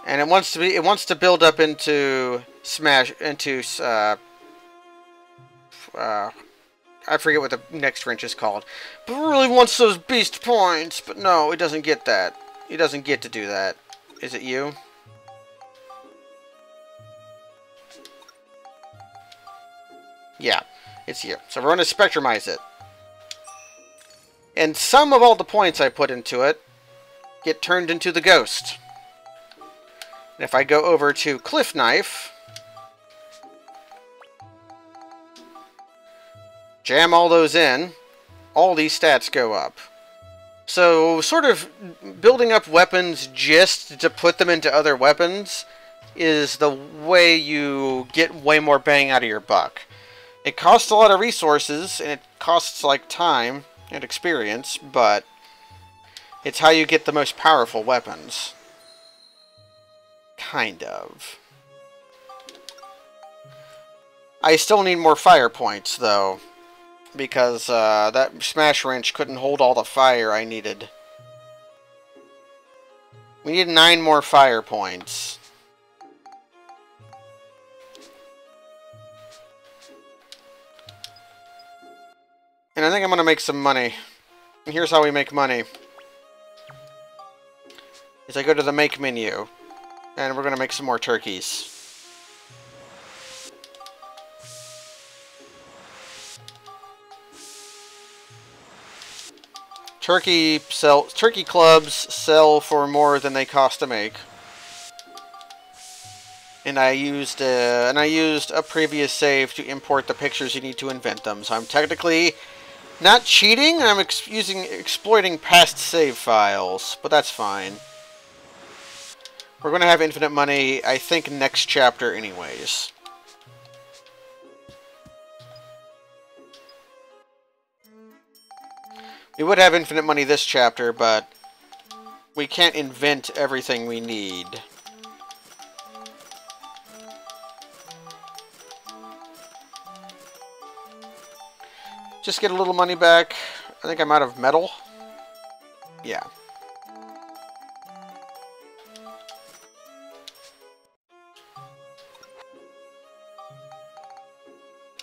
And it wants to build up into Smash, into, I forget what the next wrench is called. But it really wants those beast points. But no, it doesn't get that. It doesn't get to do that. Is it you? Yeah, it's you. So we're going to Spectrumize it. And some of all the points I put into it get turned into the ghost. And if I go over to Cliff Knife, jam all those in, all these stats go up. So sort of building up weapons just to put them into other weapons is the way you get way more bang out of your buck. It costs a lot of resources, and it costs like time and experience, but it's how you get the most powerful weapons. Kind of. I still need more fire points, though, because that Smash Wrench couldn't hold all the fire I needed. We need 9 more fire points. And I think I'm going to make some money. And here's how we make money. Is I go to the Make menu. And we're going to make some more turkeys. Turkey clubs sell for more than they cost to make. And I used a previous save to import the pictures you need to invent them. So I'm technically not cheating, I'm exploiting past save files, but that's fine. We're going to have infinite money, I think, next chapter anyways. We would have infinite money this chapter, but we can't invent everything we need. Just get a little money back. I think I'm out of metal. Yeah.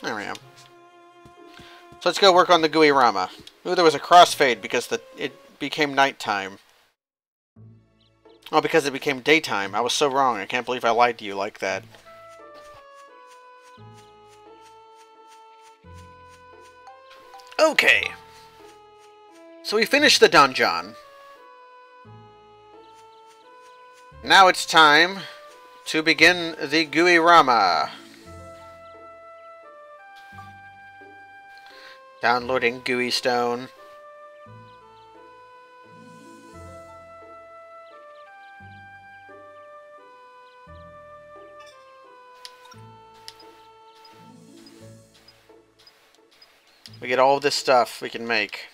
There we go. So let's go work on the GUI Rama. Ooh, there was a crossfade because it became nighttime. Oh, because it became daytime. I was so wrong. I can't believe I lied to you like that. Okay. So we finished the dungeon. Now it's time to begin the GUI Rama. Downloading GUI Stone. We get all of this stuff we can make.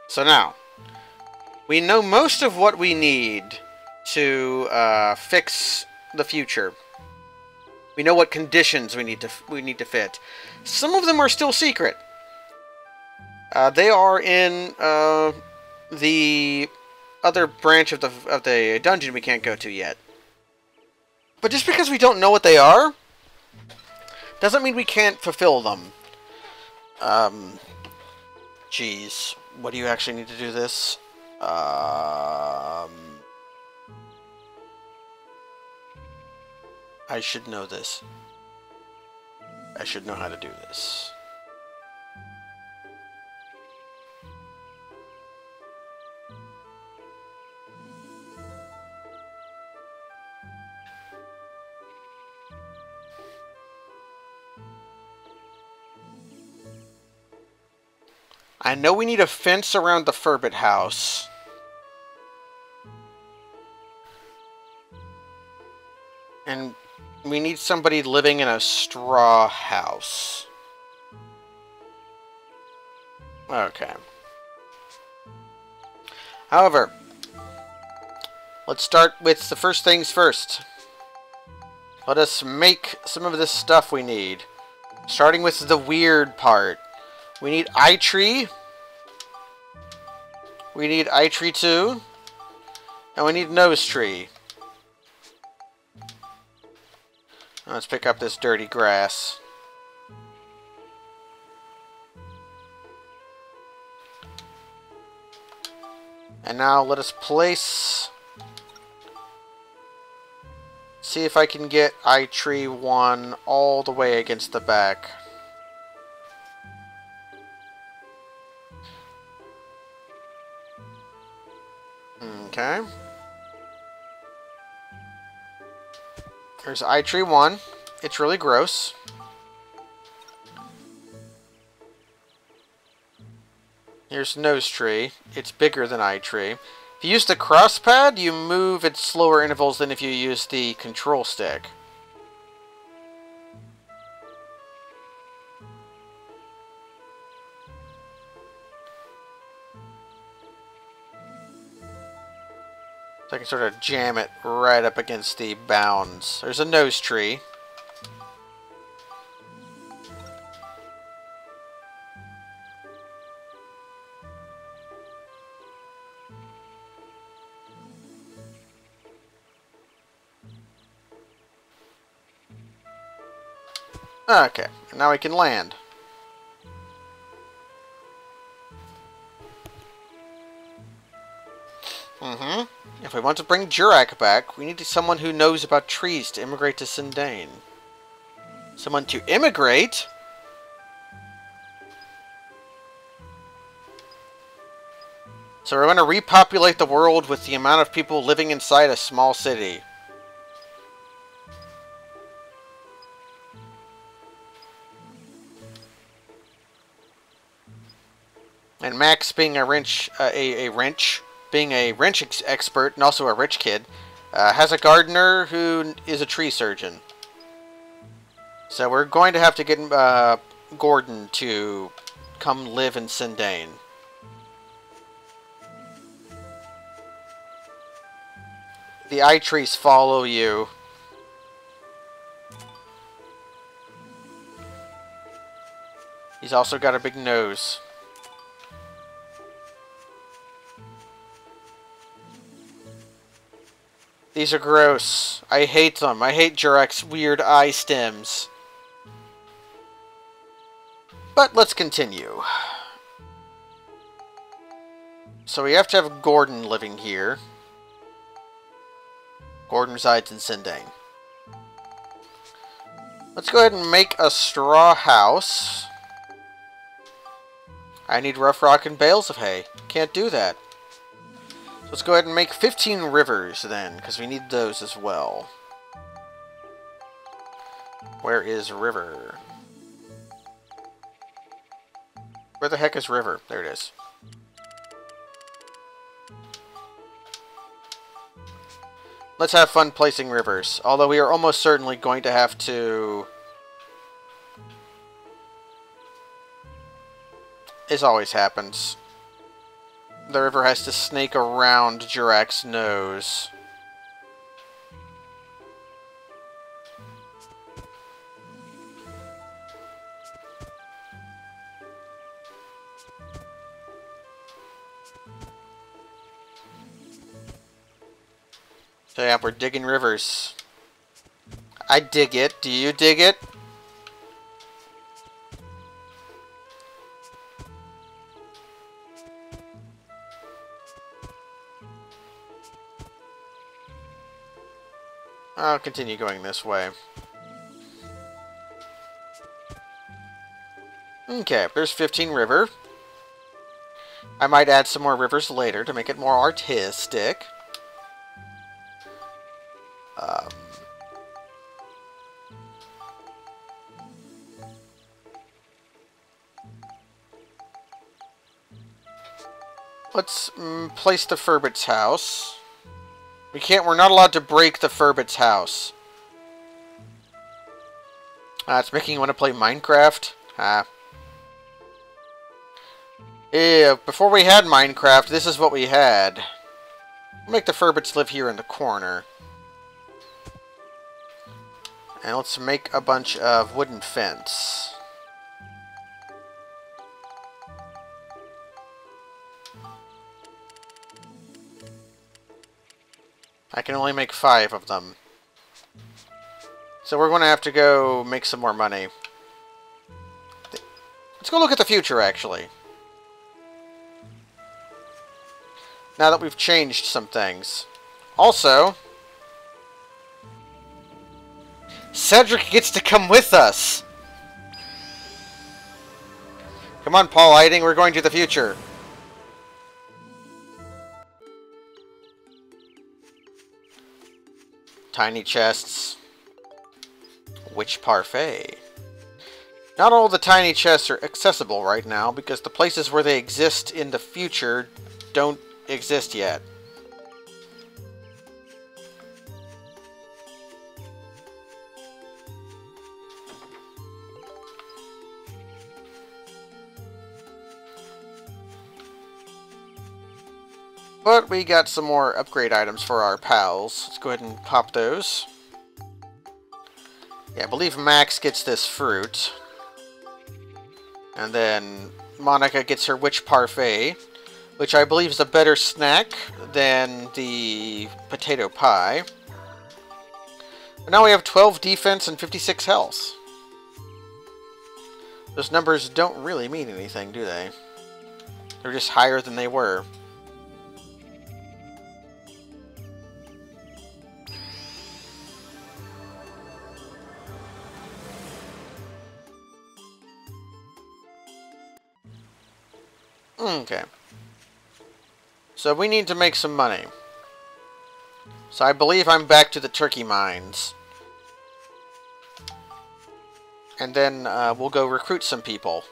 So now, we know most of what we need to fix the future. We know what conditions we need to fit. Some of them are still secret. They are in the other branch of the dungeon we can't go to yet. But just because we don't know what they are, doesn't mean we can't fulfill them. Jeez. What do you actually need to do this? I should know this. I should know how to do this. I know we need a fence around the Furbit house. And we need somebody living in a straw house. Okay. However, let's start with the first things first. Let us make some of this stuff we need. Starting with the weird part. We need eye tree. We need eye tree 2. And we need nose tree. Let's pick up this dirty grass. And now let us place... See if I can get eye tree 1 all the way against the back. Okay. There's eye tree 1. It's really gross. Here's nose tree. It's bigger than eye tree. If you use the cross pad, you move at slower intervals than if you use the control stick. So I can sort of jam it right up against the bounds. There's a nose tree. Okay, and now we can land. If we want to bring Jurak back, we need someone who knows about trees to immigrate to Sindane. Someone to immigrate? So we're going to repopulate the world with the amount of people living inside a small city. And Max, being a wrench expert and also a rich kid, has a gardener who is a tree surgeon. So we're going to have to get Gordon to come live in Sindane. the eye trees follow you. He's also got a big nose. These are gross. I hate them. I hate Jurek's weird eye stems. But let's continue. So we have to have Gordon living here. Gordon resides in Sindang. Let's go ahead and make a straw house. I need rough rock and bales of hay. Can't do that. So let's go ahead and make 15 rivers then, because we need those as well. Where is river? Where the heck is river? There it is. Let's have fun placing rivers. Although we are almost certainly going to have to... As always happens. The river has to snake around Jurek's nose. So yeah, we're digging rivers. I dig it. Do you dig it? I'll continue going this way. Okay, there's 15 river. I might add some more rivers later to make it more artistic. Let's place the Furbit's house. We're not allowed to break the Furbit's house. It's making you want to play Minecraft? Yeah, before we had Minecraft, this is what we had. We'll make the Furbits live here in the corner. And let's make a bunch of wooden fence. I can only make 5 of them. So we're going to have to go make some more money. Let's go look at the future, actually. Now that we've changed some things. Also, Cedric gets to come with us! Come on, Paul Eiding, we're going to the future. Tiny chests. Witch parfait. Not all the tiny chests are accessible right now because the places where they exist in the future don't exist yet. But we got some more upgrade items for our pals. Let's go ahead and pop those. Yeah, I believe Max gets this fruit. And then Monica gets her witch parfait, which I believe is a better snack than the potato pie. But now we have 12 defense and 56 health. Those numbers don't really mean anything, do they? They're just higher than they were. Okay. So we need to make some money. So I believe I'm back to the turkey mines. And then we'll go recruit some people.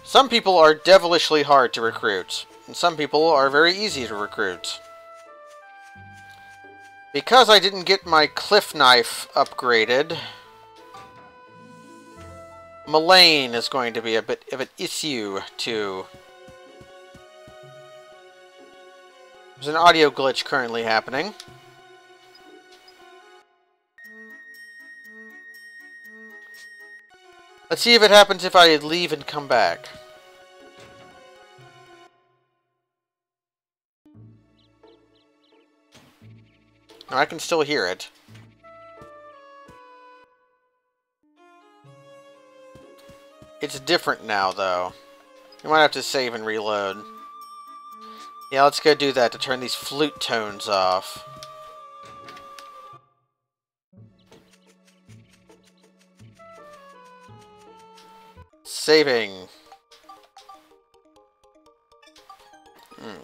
Some people are devilishly hard to recruit. And some people are very easy to recruit. Because I didn't get my cliff knife upgraded, Mullane is going to be a bit of an issue to There's an audio glitch currently happening. Let's see if it happens if I leave and come back. No, I can still hear it. It's different now, though. You might have to save and reload. Yeah, let's go do that to turn these flute tones off. Saving.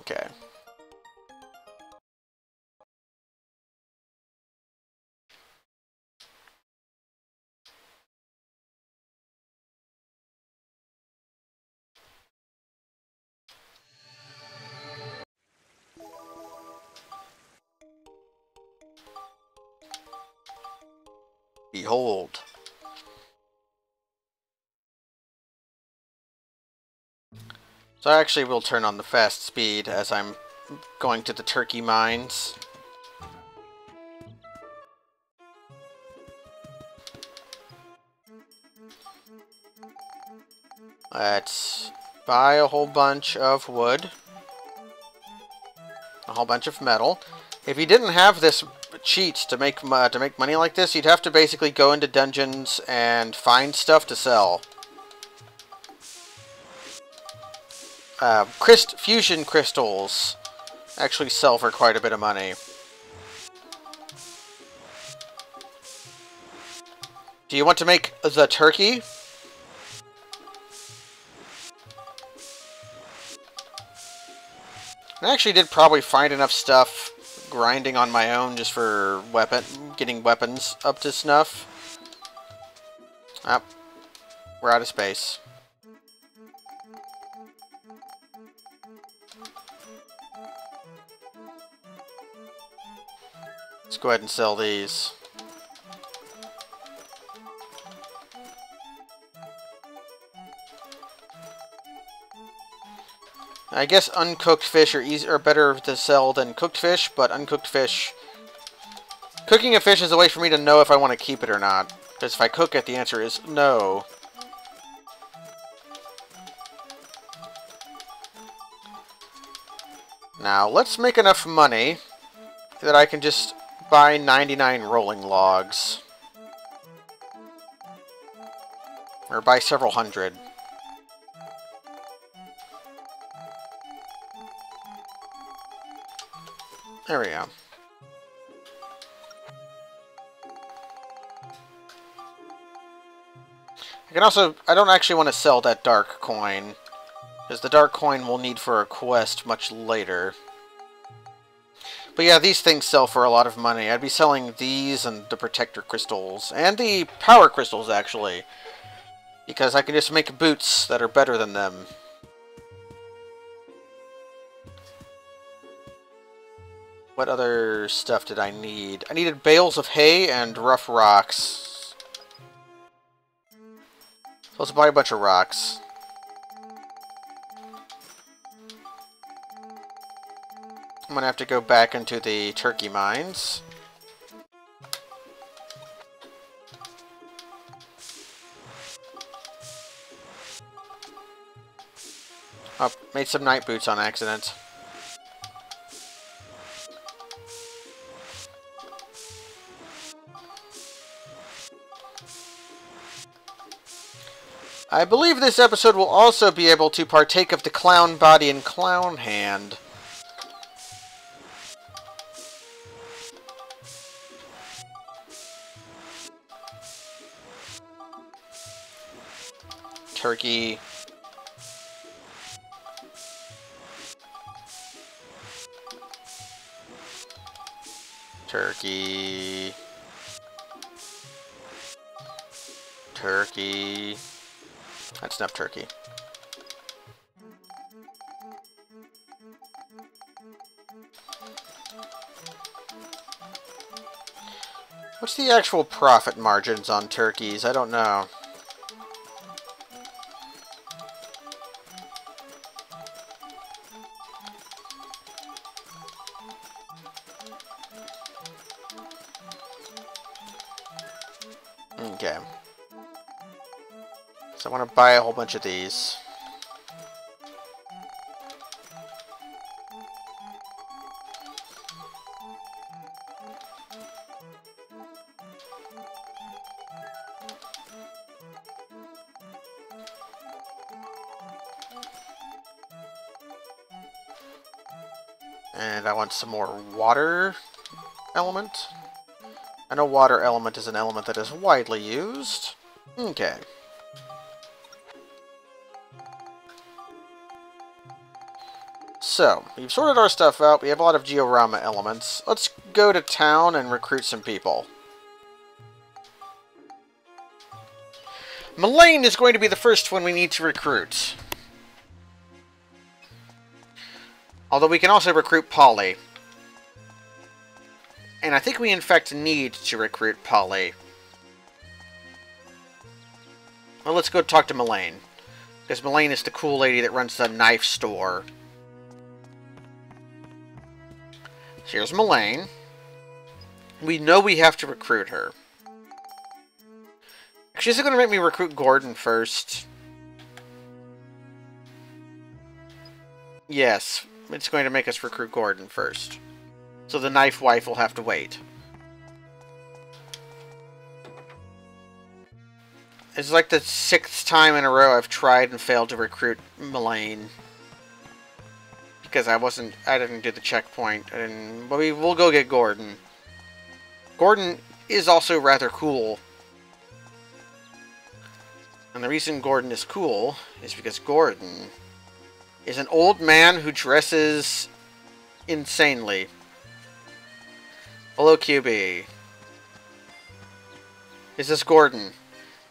Okay. Behold. So I actually will turn on the fast speed as I'm going to the turkey mines. Let's buy a whole bunch of wood. A whole bunch of metal. If you didn't have this cheat to make money like this, you'd have to basically go into dungeons and find stuff to sell. Fusion crystals actually sell for quite a bit of money. Do you want to make the turkey? I actually did probably find enough stuff grinding on my own just for getting weapons up to snuff. We're out of space. Let's go ahead and sell these. I guess uncooked fish are better to sell than cooked fish, but uncooked fish... Cooking a fish is a way for me to know if I want to keep it or not. Because if I cook it, the answer is no. Now, let's make enough money that I can just buy 99 rolling logs. Or buy several hundred. There we go. I don't actually want to sell that dark coin, because the dark coin we'll need for a quest much later. But yeah, these things sell for a lot of money. I'd be selling these and the protector crystals, and the power crystals actually, because I can just make boots that are better than them. What other stuff did I need? I needed bales of hay and rough rocks. So let's buy a bunch of rocks. I'm gonna have to go back into the turkey mines. Oh, made some night boots on accident. I believe this episode will also be able to partake of the clown body and clown hand. Turkey. Turkey. Turkey. That's enough turkey. What's the actual profit margins on turkeys? I don't know. Okay. So I want to buy a whole bunch of these. And I want some more water element. I know water element is an element that is widely used. Okay. So, we've sorted our stuff out. We have a lot of Georama elements. Let's go to town and recruit some people. Mullane is going to be the first one we need to recruit. Although we can also recruit Polly. And I think we in fact need to recruit Polly. Well, let's go talk to Mullane. Because Mullane is the cool lady that runs the knife store. So here's Mullane. We know we have to recruit her. Actually, is it going to make me recruit Gordon first? Yes, it's going to make us recruit Gordon first. So the knife wife will have to wait. It's like the 6th time in a row I've tried and failed to recruit Mullane. Because I didn't do the checkpoint. But we'll go get Gordon. Gordon is also rather cool. And the reason Gordon is cool is because Gordon is an old man who dresses insanely. Hello, QB. Is this Gordon?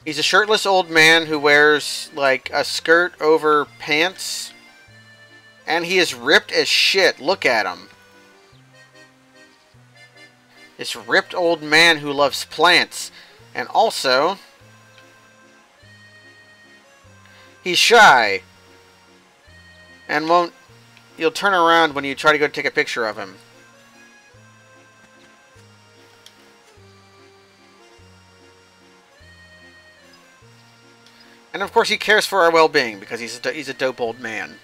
He's a shirtless old man who wears, like, a skirt over pants. And he is ripped as shit. Look at him. This ripped old man who loves plants. And also, he's shy. And won't... You'll turn around when you try to go take a picture of him. And of course he cares for our well-being because he's a dope old man.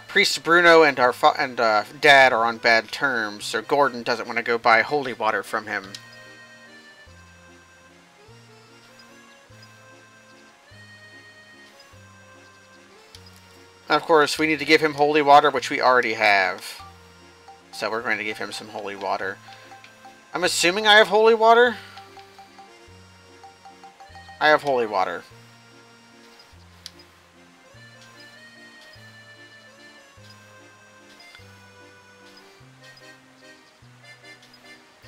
Priest Bruno and our Dad are on bad terms, so Gordon doesn't want to go buy holy water from him. And of course, we need to give him holy water, which we already have. So we're going to give him some holy water. I'm assuming I have holy water? I have holy water.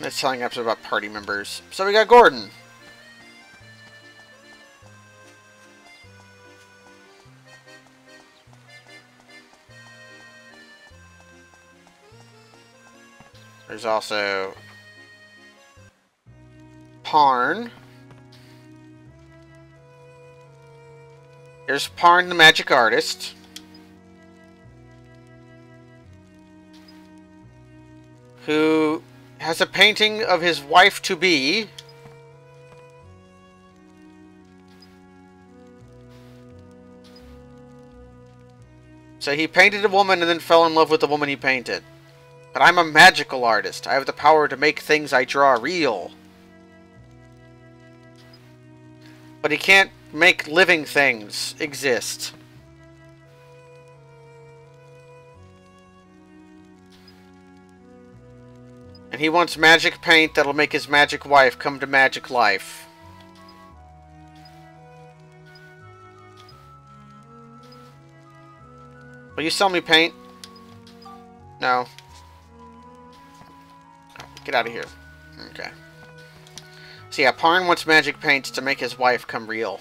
It's telling us about party members. So we got Gordon. There's also Parn. Here's Parn the magic artist. Who has a painting of his wife-to-be. So he painted a woman and then fell in love with the woman he painted. But I'm a magical artist. I have the power to make things I draw real. But he can't make living things exist. And he wants magic paint that'll make his magic wife come to magic life. Will you sell me paint? No. Get out of here. Okay. So yeah, Parn wants magic paints to make his wife come real.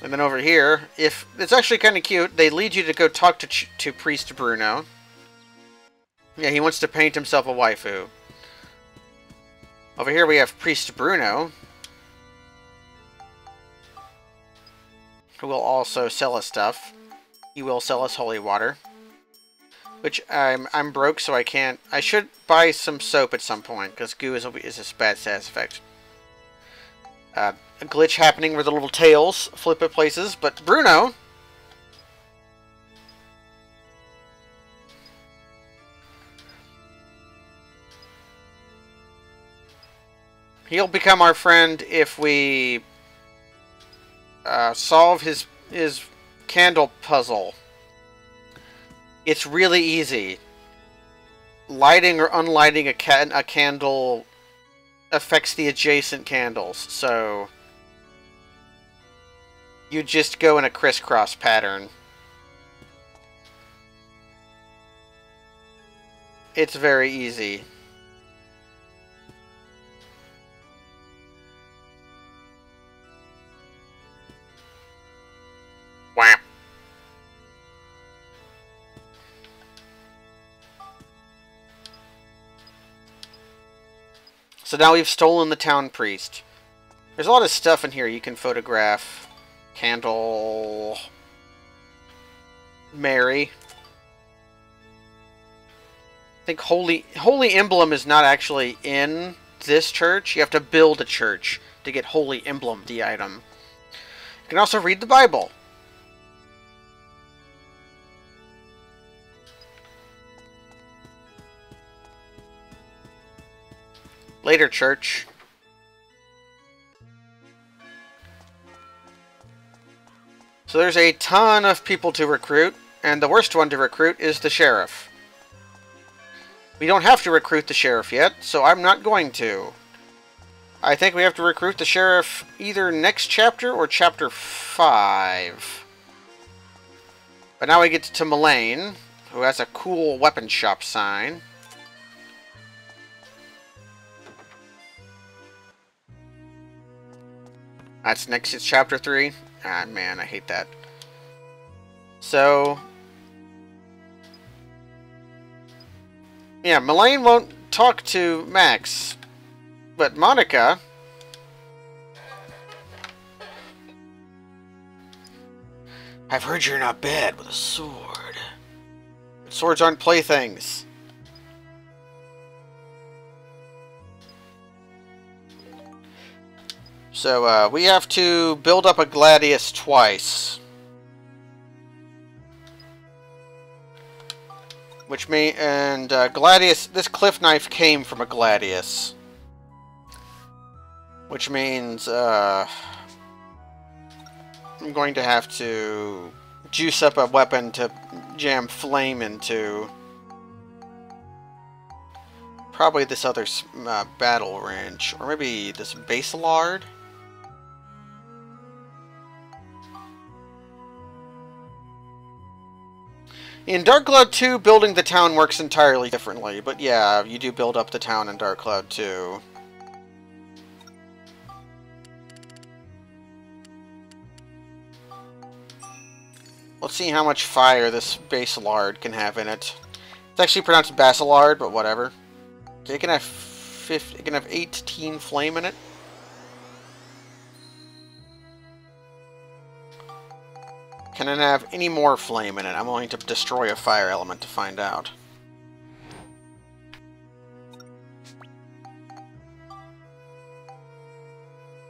And then over here, if it's actually kind of cute, they lead you to go talk to Priest Bruno. Yeah, he wants to paint himself a waifu. Over here we have Priest Bruno. who will also sell us stuff. He will sell us holy water. Which I'm broke, so I can't. I should buy some soap at some point, because goo is a bad side effect. A glitch happening where the little tails flip at places, but Bruno... He'll become our friend if we solve his candle puzzle. It's really easy. Lighting or unlighting a candle affects the adjacent candles, so you just go in a crisscross pattern. It's very easy. Wham. So now we've stolen the town priest. There's a lot of stuff in here you can photograph. Candle... Mary. I think Holy Emblem is not actually in this church. You have to build a church to get Holy Emblem, the item. You can also read the Bible. Later, church. So there's a ton of people to recruit, and the worst one to recruit is the sheriff. We don't have to recruit the sheriff yet, so I'm not going to. I think we have to recruit the sheriff either next chapter or chapter 5. But now we get to Mullane, who has a cool weapon shop sign. That's next, it's chapter 3. Ah, man, I hate that. So... yeah, Mullane won't talk to Max. But Monica... I've heard you're not bad with a sword. But swords aren't playthings. So, we have to build up a Gladius twice. Which means, and Gladius, this cliff knife came from a Gladius. Which means, I'm going to have to juice up a weapon to jam flame into. Probably this other battle wrench, or maybe this Basilard. In Dark Cloud 2, building the town works entirely differently, but yeah, you do build up the town in Dark Cloud 2. Let's see how much fire this Basilard can have in it. It's actually pronounced Basilard, but whatever. Okay, it can have 18 flame in it. Can it have any more flame in it? I'm willing to destroy a fire element to find out.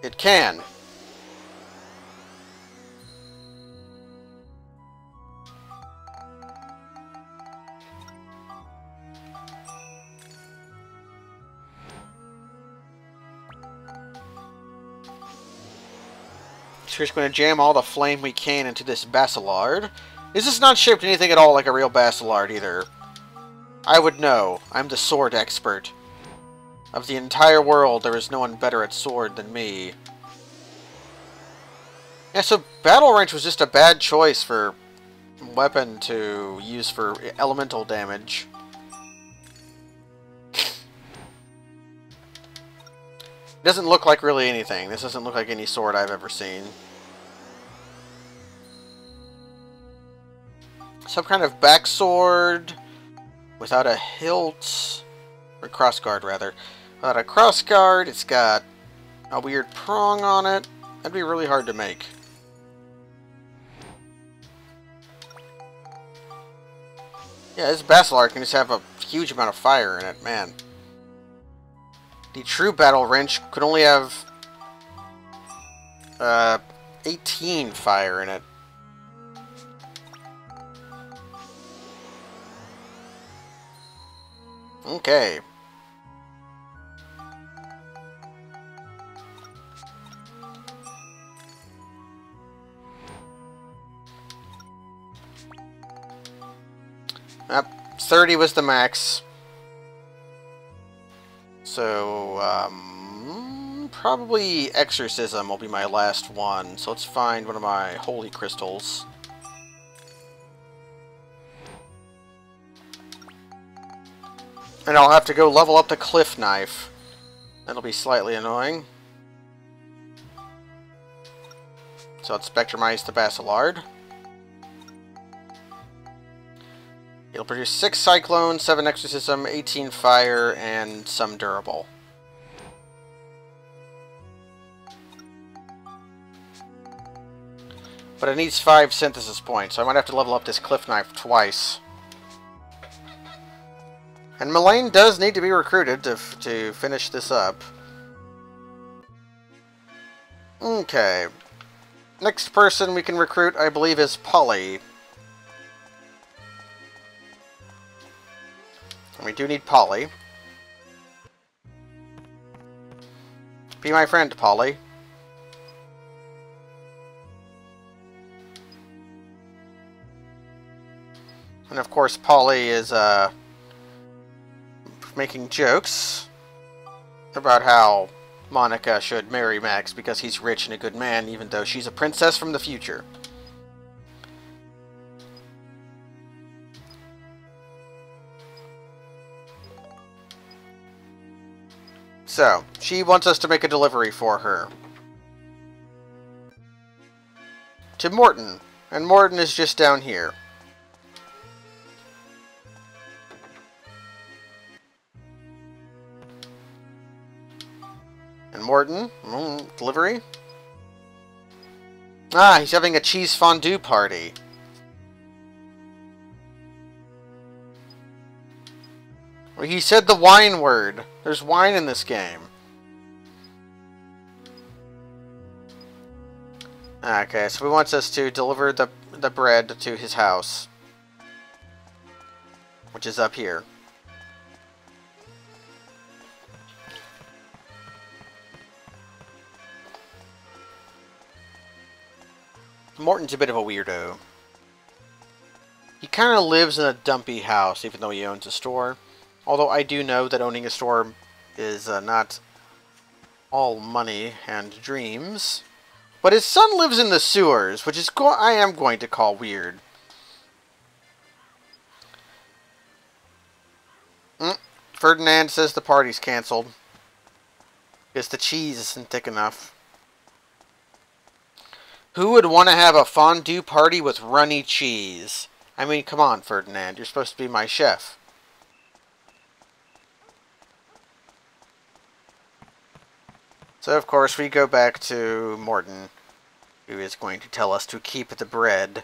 It can. We're just going to jam all the flame we can into this Basilard. This is not shaped anything at all like a real Basilard either. I would know. I'm the sword expert. Of the entire world, there is no one better at sword than me. Yeah, so Battle Wrench was just a bad choice for weapon to use for elemental damage. It doesn't look like really anything. This doesn't look like any sword I've ever seen. Some kind of backsword without a hilt, or crossguard rather. Without a crossguard, it's got a weird prong on it. That'd be really hard to make. Yeah, this Basilar can just have a huge amount of fire in it, man. The true Battle Wrench could only have 18 fire in it. Okay. Yep, 30 was the max. So, probably Exorcism will be my last one. So let's find one of my holy crystals. And I'll have to go level up the Cliff Knife. That'll be slightly annoying. So let's Spectrumize the Basilard. It'll produce 6 Cyclone, 7 Exorcism, 18 Fire, and some Durable. But it needs 5 Synthesis points, so I might have to level up this Cliff Knife twice. And Mullane does need to be recruited to finish this up. Okay. Next person we can recruit, I believe, is Polly. And we do need Polly. Be my friend, Polly. And of course, Polly is, making jokes about how Monica should marry Max because he's rich and a good man, even though she's a princess from the future. So, she wants us to make a delivery for her. To Morton. And Morton is just down here. And Morton, delivery? Ah, he's having a cheese fondue party. Well, he said the wine word. There's wine in this game. Okay, so he wants us to deliver the bread to his house. Which is up here. Morton's a bit of a weirdo. He kind of lives in a dumpy house, even though he owns a store. Although I do know that owning a store is not all money and dreams. But his son lives in the sewers, which is I am going to call weird. Ferdinand says the party's cancelled. Because the cheese isn't thick enough. Who would want to have a fondue party with runny cheese? I mean, come on, Ferdinand. You're supposed to be my chef. So, of course, we go back to Morton, who is going to tell us to keep the bread.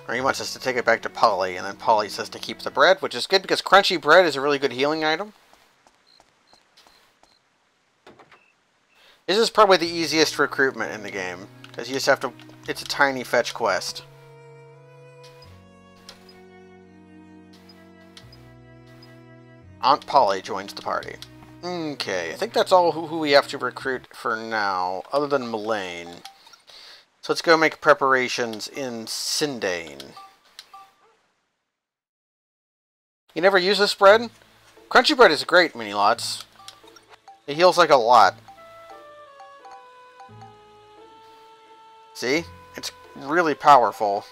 Or he wants us to take it back to Polly, and then Polly says to keep the bread, which is good because crunchy bread is a really good healing item. This is probably the easiest recruitment in the game, because you just have to... It's a tiny fetch quest. Aunt Polly joins the party. Okay, I think that's all who we have to recruit for now, other than Mullane. So let's go make preparations in Sindane. You never use this bread? Crunchy bread is great, Mini-Lots. It heals like a lot. See? It's really powerful.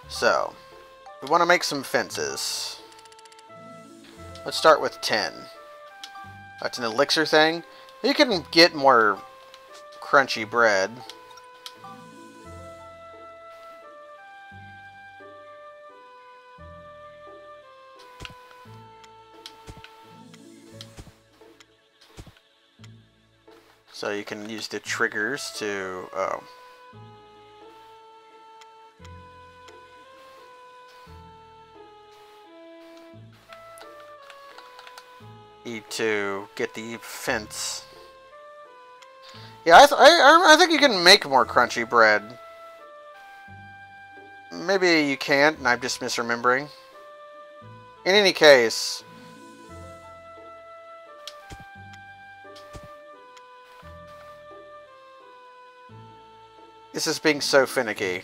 So, we want to make some fences. Let's start with 10. That's an elixir thing. You can get more crunchy bread. So you can use the triggers to... Oh. Need to get the fence. Yeah, I think you can make more crunchy bread. Maybe you can't, and I'm just misremembering. In any case... This is being so finicky.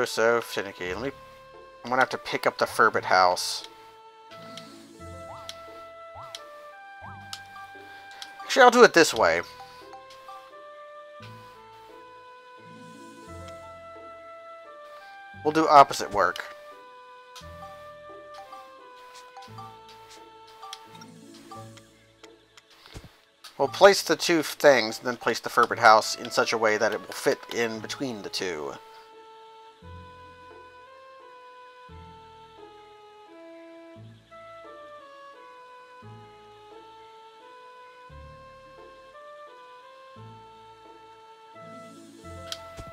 So finicky. I'm gonna have to pick up the Furbet house. Actually, I'll do it this way. We'll do opposite work. We'll place the two things, and then place the Furbet house in such a way that it will fit in between the two.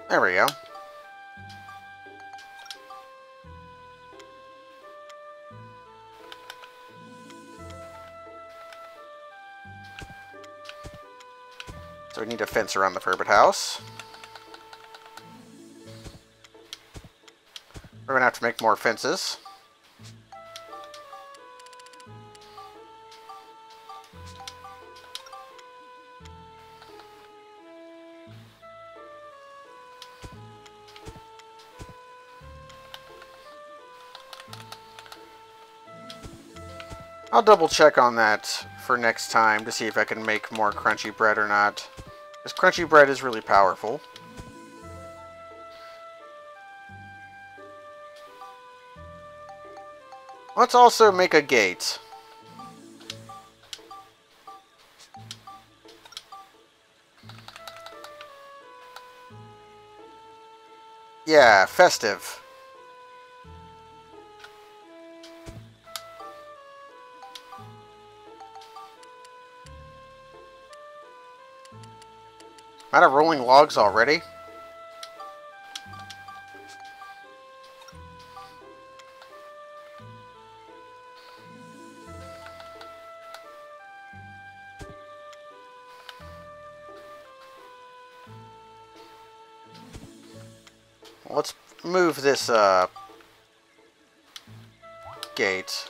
There we go. So we need a fence around the Furbet house. We're going to have to make more fences. I'll double check on that for next time to see if I can make more crunchy bread or not. Because crunchy bread is really powerful. Let's also make a gate. Yeah, festive. Am I out of rolling logs already? Let's move this gate.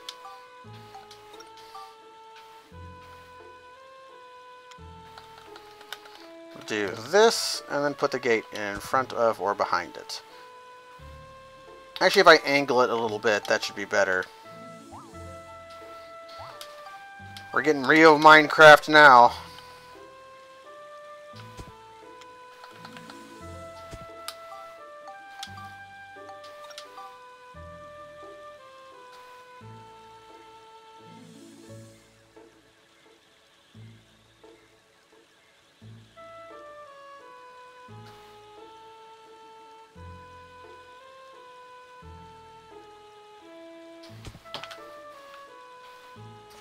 Do this, and then put the gate in front of or behind it. Actually, if I angle it a little bit, that should be better. We're getting real Minecraft now.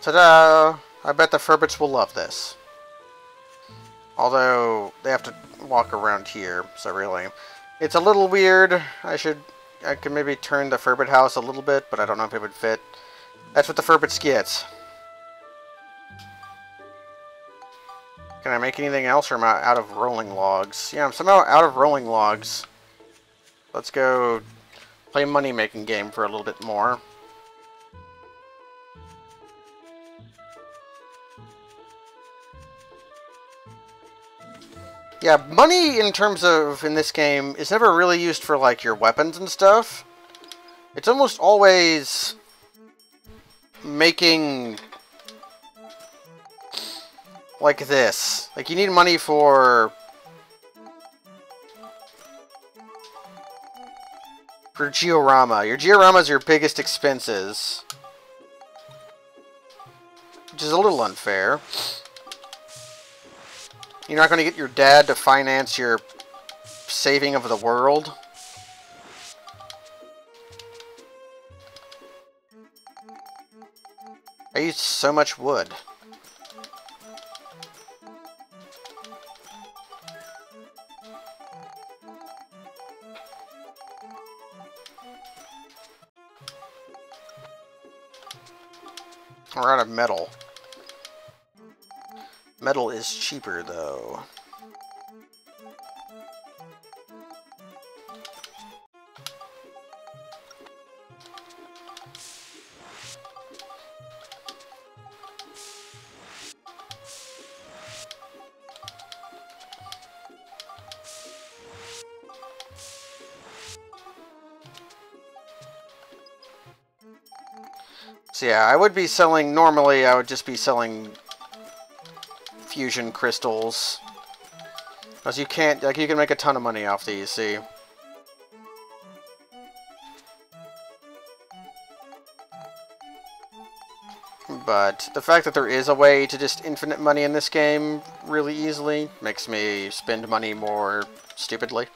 Ta-da! I bet the Furbets will love this. Although, they have to walk around here, so really. It's a little weird. I could maybe turn the Furbet house a little bit, but I don't know if it would fit. That's what the Furbets get. Can I make anything else, or am I out of rolling logs? Yeah, I'm somehow out of rolling logs. Let's go play a money-making game for a little bit more. Yeah, money in terms of, in this game, is never really used for, like, your weapons and stuff. It's almost always making, like this. Like, you need money for Georama. Your Georama is your biggest expenses. Which is a little unfair. You're not going to get your dad to finance your saving of the world? I used so much wood. We're out of metal. Metal is cheaper, though. So yeah, I would be selling, normally I would just be selling fusion crystals. Because you can't, like, you can make a ton of money off these, see? But the fact that there is a way to just infinite money in this game really easily makes me spend money more stupidly.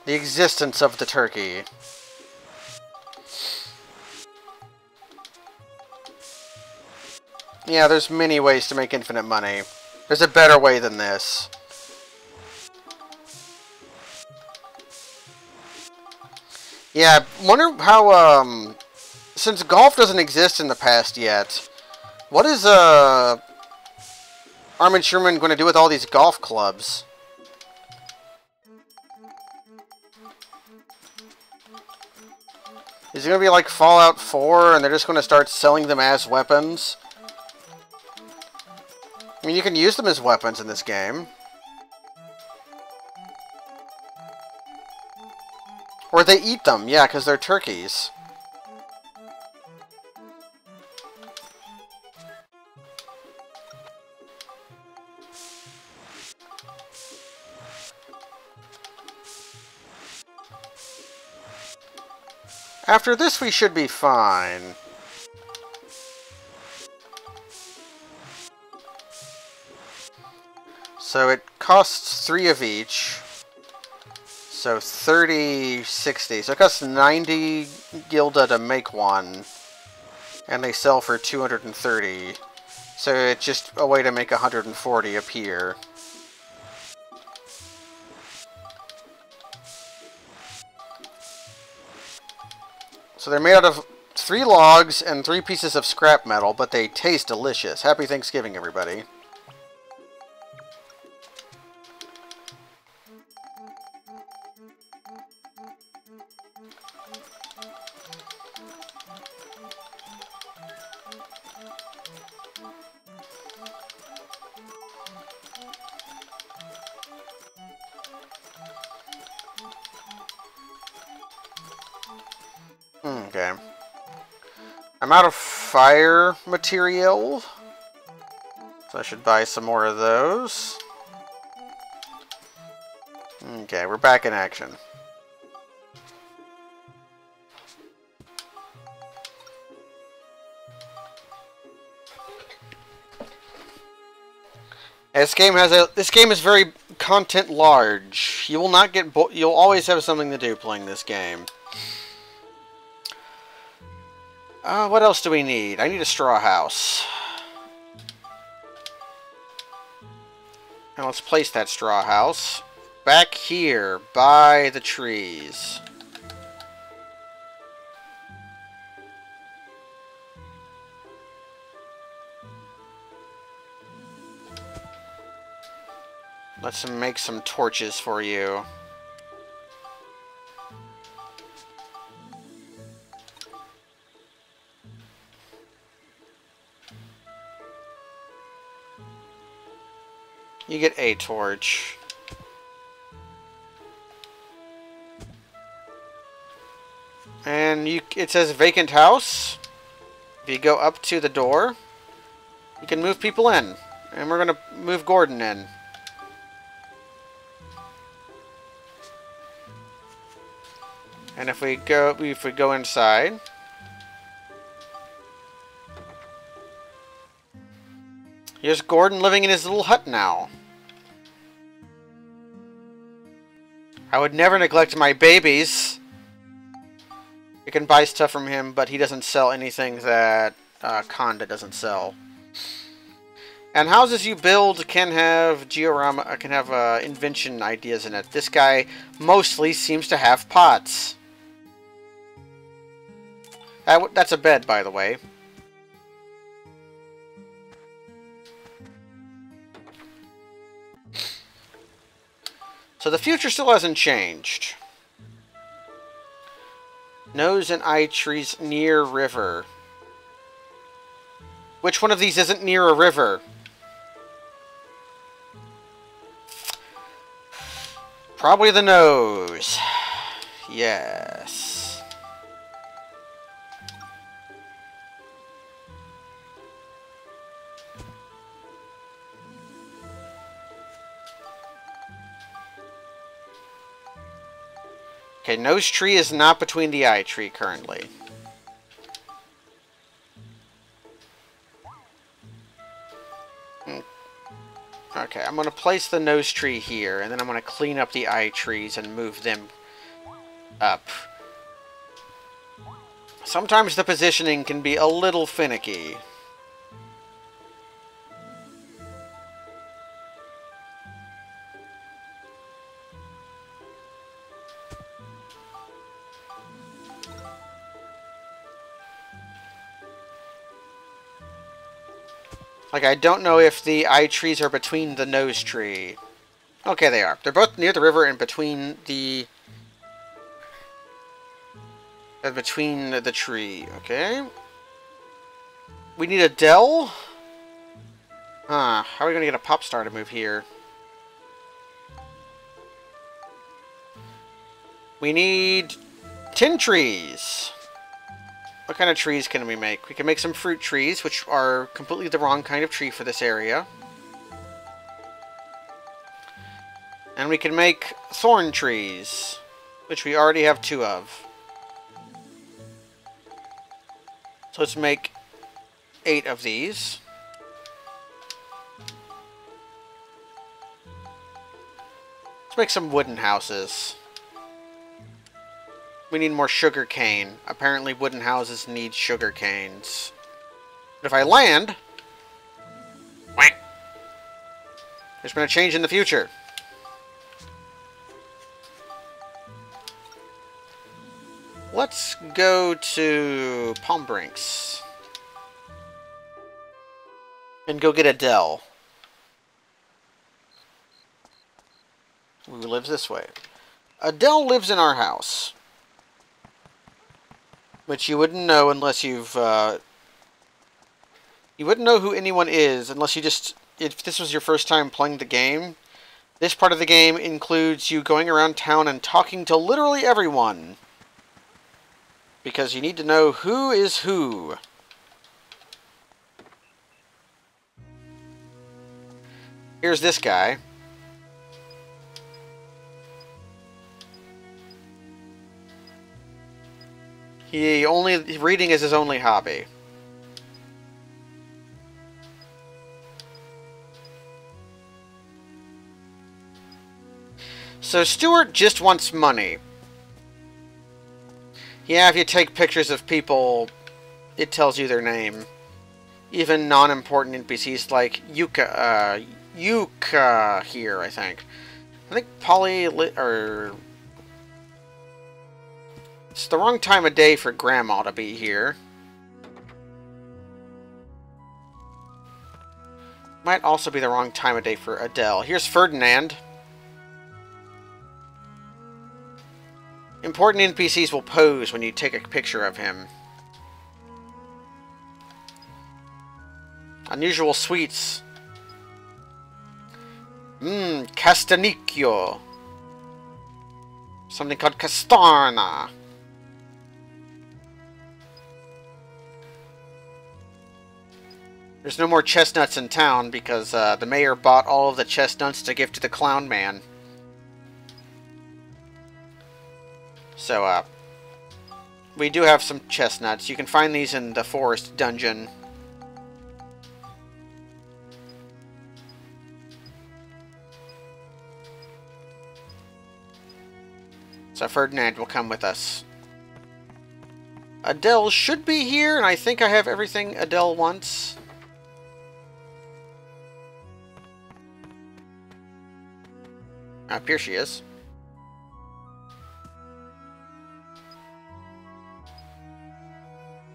The existence of the turkey. Yeah, there's many ways to make infinite money. There's a better way than this. Yeah, wonder how, since golf doesn't exist in the past yet, what is, Armin Sherman going to do with all these golf clubs? Is it going to be like Fallout 4, and they're just going to start selling them as weapons? I mean, you can use them as weapons in this game. Or they eat them, yeah, because they're turkeys. After this, we should be fine. So it costs 3 of each. So 30, 60. So it costs 90 gilda to make one. And they sell for 230. So it's just a way to make 140 appear. So they're made out of 3 logs and 3 pieces of scrap metal, but they taste delicious. Happy Thanksgiving, everybody. Okay. I'm out of fire material, so I should buy some more of those. Okay, we're back in action. This game is very content large. You will not get you'll always have something to do playing this game. What else do we need? I need a straw house. Now let's place that straw house back here by the trees. Let's make some torches for you. You get a torch. And it says vacant house. If you go up to the door, you can move people in. And we're going to move Gordon in. And if we go inside, Here's Gordon living in his little hut now. I would never neglect my babies. You can buy stuff from him, but he doesn't sell anything that Conda doesn't sell. And houses you build can have invention ideas in it. This guy mostly seems to have pots. That's a bed, by the way. So the future still hasn't changed. Nose and eye trees near river. Which one of these isn't near a river? Probably the nose. Yes. Okay, nose tree is not between the eye tree currently. Okay, I'm going to place the nose tree here, and then I'm going to clean up the eye trees and move them up. Sometimes the positioning can be a little finicky. Like, I don't know if the eye trees are between the nose tree. Okay, they are. They're both near the river and between the... between the tree. Okay. We need a dell? Huh. How are we going to get a pop star to move here? We need tin trees. What kind of trees can we make? We can make some fruit trees, which are completely the wrong kind of tree for this area. And we can make thorn trees, which we already have 2 of. So let's make 8 of these. Let's make some wooden houses. We need more sugar cane. Apparently wooden houses need sugar canes. But if I land... Whack! There's been a change in the future. Let's go to Palm Brinks. And go get Adele. Who lives this way. Adele lives in our house. Which you wouldn't know unless you've, you wouldn't know who anyone is unless you just, if this was your first time playing the game. This part of the game includes you going around town and talking to literally everyone. Because you need to know who is who. Here's this guy. Reading is his only hobby. So Stuart just wants money. Yeah, if you take pictures of people, it tells you their name. Even non-important NPCs like Yuka here, I think. I think it's the wrong time of day for Grandma to be here. Might also be the wrong time of day for Adele. Here's Ferdinand. Important NPCs will pose when you take a picture of him. Unusual sweets. Castanicchio. Something called Castana. There's no more chestnuts in town because the mayor bought all of the chestnuts to give to the clown man. So, we do have some chestnuts. You can find these in the forest dungeon. So Ferdinand will come with us. Adele should be here, and I think I have everything Adele wants. Up here she is.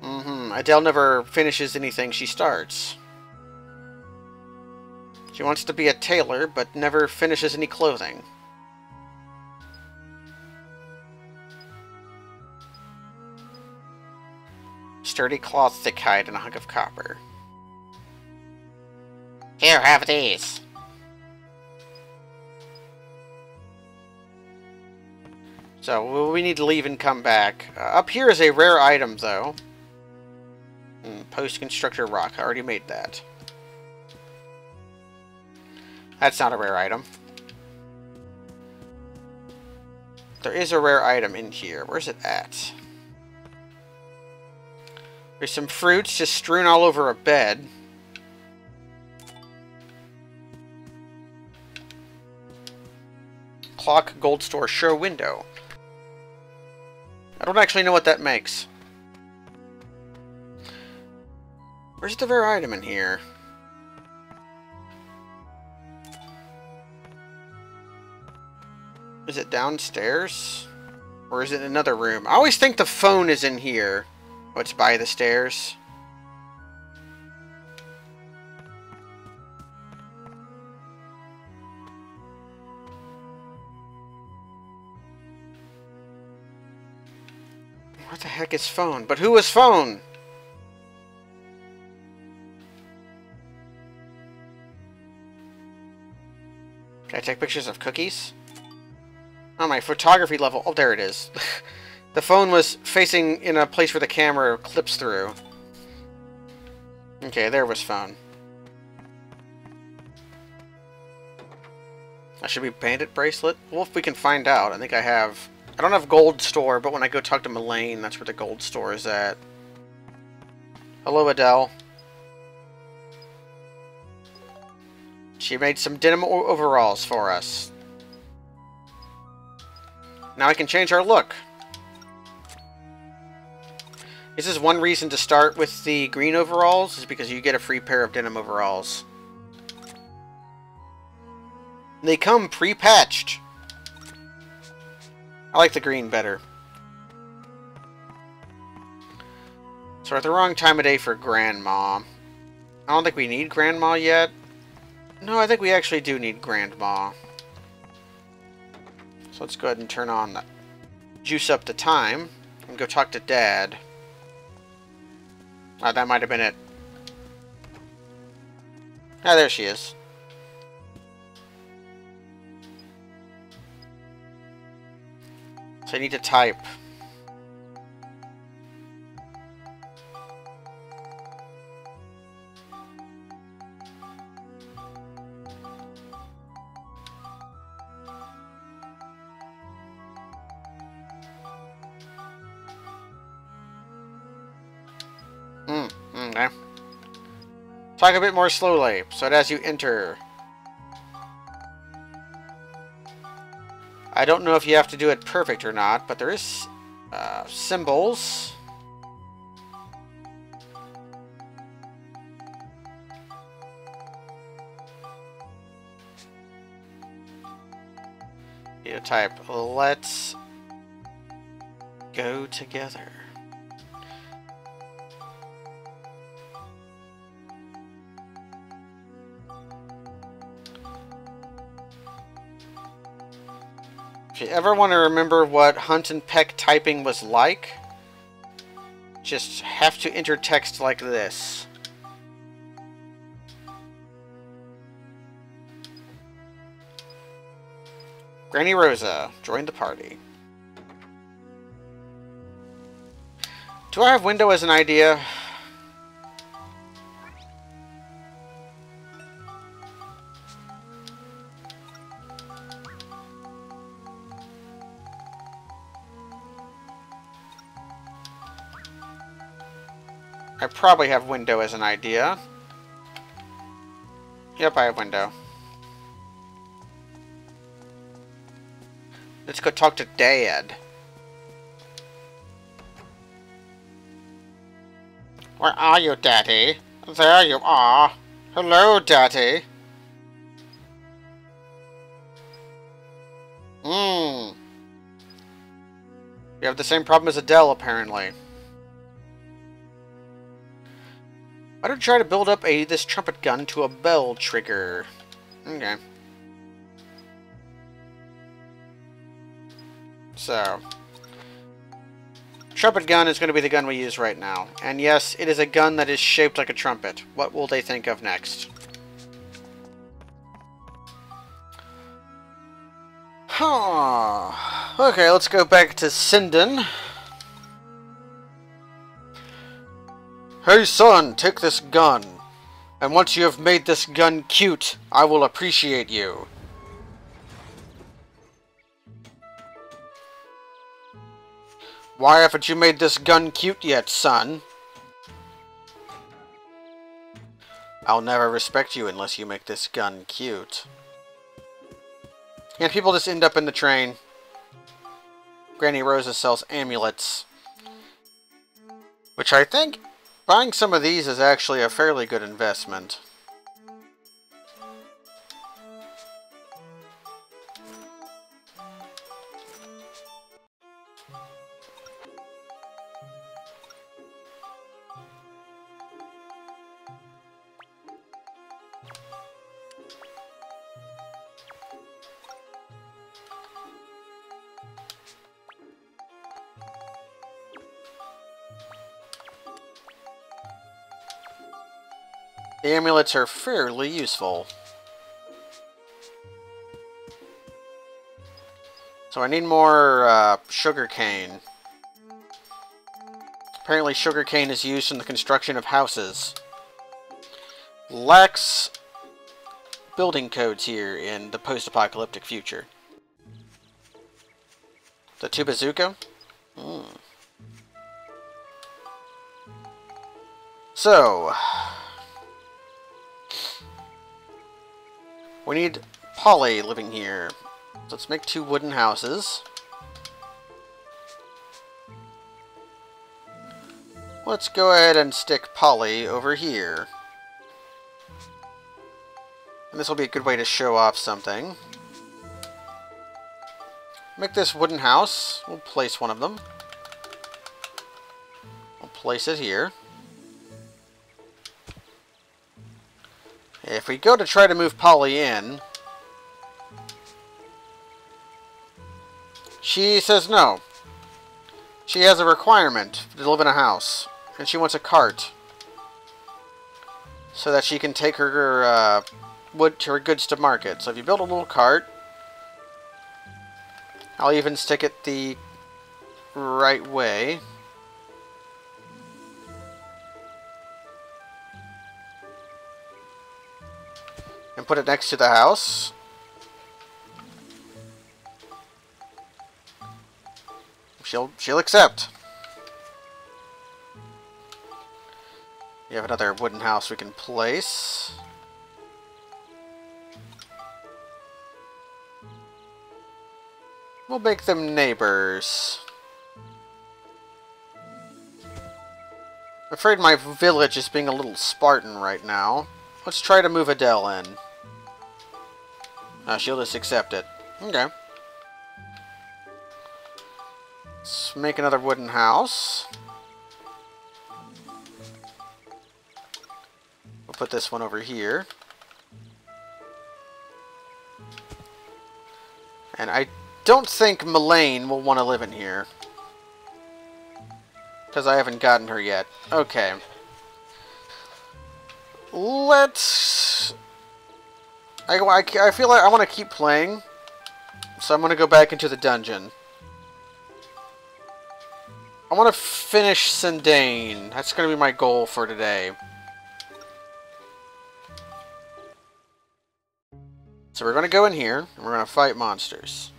Adele never finishes anything she starts. She wants to be a tailor, but never finishes any clothing. Sturdy cloth, thick hide, and a hunk of copper. Here, have these. So, we need to leave and come back. Up here is a rare item, though. Post-constructor rock. I already made that. That's not a rare item. There is a rare item in here. Where's it at? There's some fruits just strewn all over a bed. Clock, gold store, show window. I don't actually know what that makes. Where's the rare item in here? Is it downstairs? Or is it in another room? I always think the phone is in here. Oh, it's by the stairs. What the heck is phone? But who is phone? Can I take pictures of cookies? Oh, my photography level. Oh, there it is. The phone was facing in a place where the camera clips through. Okay, there was phone. That should be bandit bracelet. Well, if we can find out. I think I have... I don't have gold store, but when I go talk to Melaine, that's where the gold store is at. Hello, Adele. She made some denim overalls for us. Now I can change our look. This is one reason to start with the green overalls, is because you get a free pair of denim overalls. They come pre-patched. I like the green better. So we're at the wrong time of day for Grandma. I don't think we need Grandma yet. No, I think we actually do need Grandma. So let's go ahead and turn on the... juice up the time. And go talk to Dad. That might have been it. Ah, there she is. So I need to type. Okay. Talk a bit more slowly, so that as you enter... I don't know if you have to do it perfect or not, but there is symbols. You type, let's go together. If you ever want to remember what Hunt and Peck typing was like, just have to enter text like this. Granny Rosa, join the party. Do I have window as an idea? I probably have window as an idea. Yep, I have window. Let's go talk to Dad. Where are you, Daddy? There you are. Hello, Daddy. We have the same problem as Adele, apparently. Why don't you try to build up this trumpet gun to a bell trigger? Okay. So, trumpet gun is going to be the gun we use right now. And yes, it is a gun that is shaped like a trumpet. What will they think of next? Huh. Okay, let's go back to Sinden. Hey son, take this gun. And once you have made this gun cute, I will appreciate you. Why haven't you made this gun cute yet, son? I'll never respect you unless you make this gun cute. And people just end up in the train. Granny Rosa sells amulets. Which I think buying some of these is actually a fairly good investment. The amulets are fairly useful. So I need more sugarcane. Apparently sugarcane is used in the construction of houses. Lacks building codes here in the post-apocalyptic future. The two bazooka? So, we need Polly living here. So let's make 2 wooden houses. Let's go ahead and stick Polly over here. And this will be a good way to show off something. Make this wooden house. We'll place one of them. We'll place it here. If we go to try to move Polly in, she says no. She has a requirement to live in a house, and she wants a cart so that she can take her her goods to market. So if you build a little cart, I'll even stick it the right way. And put it next to the house. She'll accept. We have another wooden house we can place. We'll make them neighbors. I'm afraid my village is being a little Spartan right now. Let's try to move Adele in. She'll just accept it. Okay. Let's make another wooden house. We'll put this one over here. And I don't think Melaine will want to live in here. Because I haven't gotten her yet. Okay. Let's... I feel like I want to keep playing. So I'm going to go back into the dungeon. I want to finish Sindane. That's going to be my goal for today. So we're going to go in here, and we're going to fight monsters.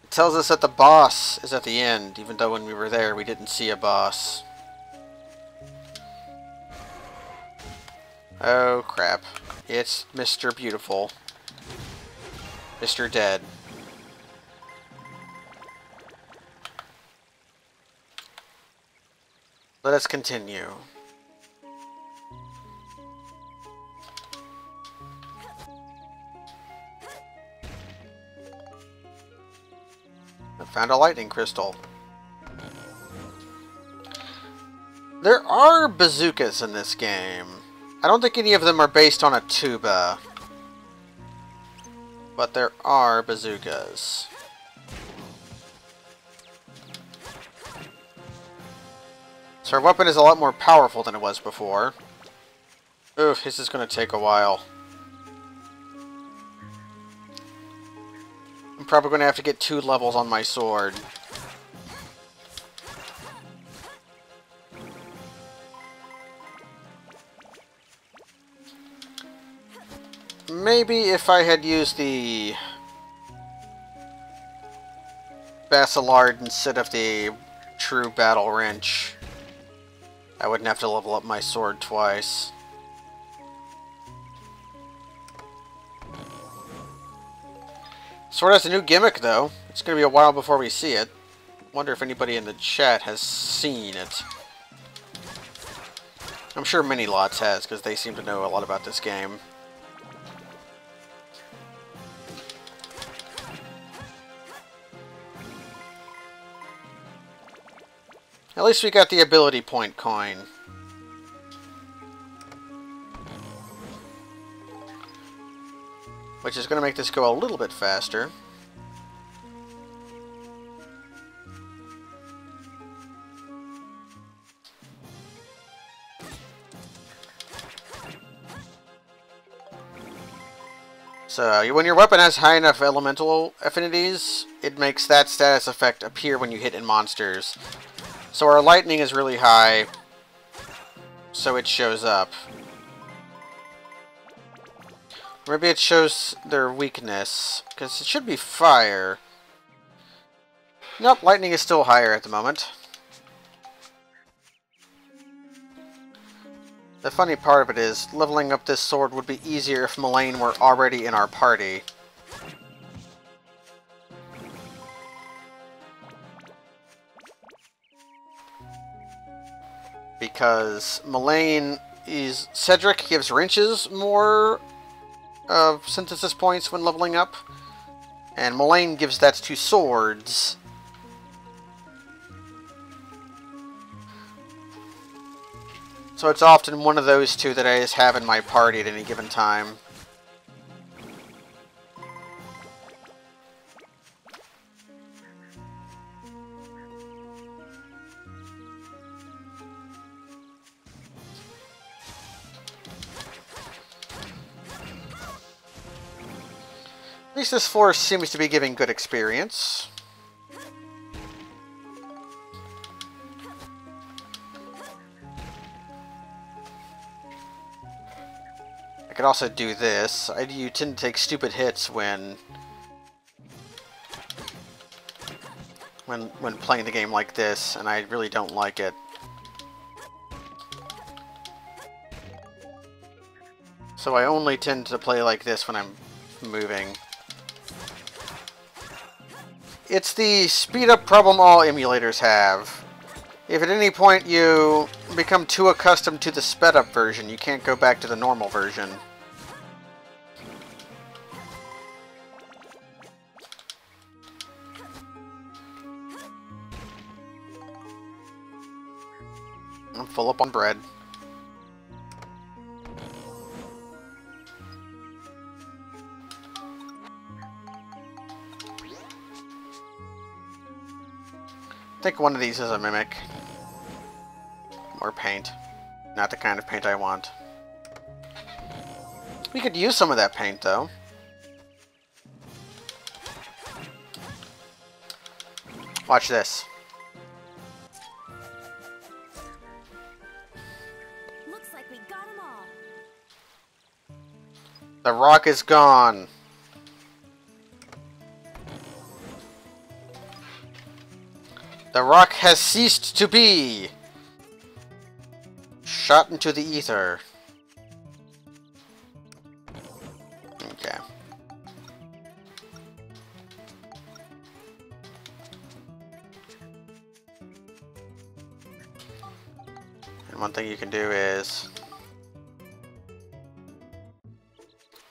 It tells us that the boss is at the end, even though when we were there we didn't see a boss. Oh, crap. It's Mr. Beautiful. Mr. Dead. Let us continue. I found a lightning crystal. There are bazookas in this game. I don't think any of them are based on a tuba. But there are bazookas. So our weapon is a lot more powerful than it was before. Oof, this is going to take a while. I'm probably going to have to get 2 levels on my sword. Maybe if I had used the Basilard instead of the True Battle Wrench, I wouldn't have to level up my sword twice. Sword has a new gimmick, though. It's going to be a while before we see it. Wonder if anybody in the chat has seen it. I'm sure Many Lots has, because they seem to know a lot about this game. At least we got the ability point coin. Which is going to make this go a little bit faster. So, when your weapon has high enough elemental affinities, it makes that status effect appear when you hit in monsters. So our lightning is really high, so it shows up. Maybe it shows their weakness, because it should be fire. Nope, lightning is still higher at the moment. The funny part of it is, leveling up this sword would be easier if Mullane were already in our party. Because Mullane is... Cedric gives wrenches more synthesis points when leveling up, and Mullane gives that to swords. So it's often one of those two that I just have in my party at any given time. At least this floor seems to be giving good experience. I could also do this. You tend to take stupid hits when playing the game like this, and I really don't like it. So I only tend to play like this when I'm moving. It's the speed up problem all emulators have. If at any point you become too accustomed to the sped up version, you can't go back to the normal version. I'm full up on bread. I think one of these is a mimic. More paint. Not the kind of paint I want. We could use some of that paint, though. Watch this. Looks like we got 'em all. The rock is gone. The rock has ceased to be. Shot into the ether. And one thing you can do is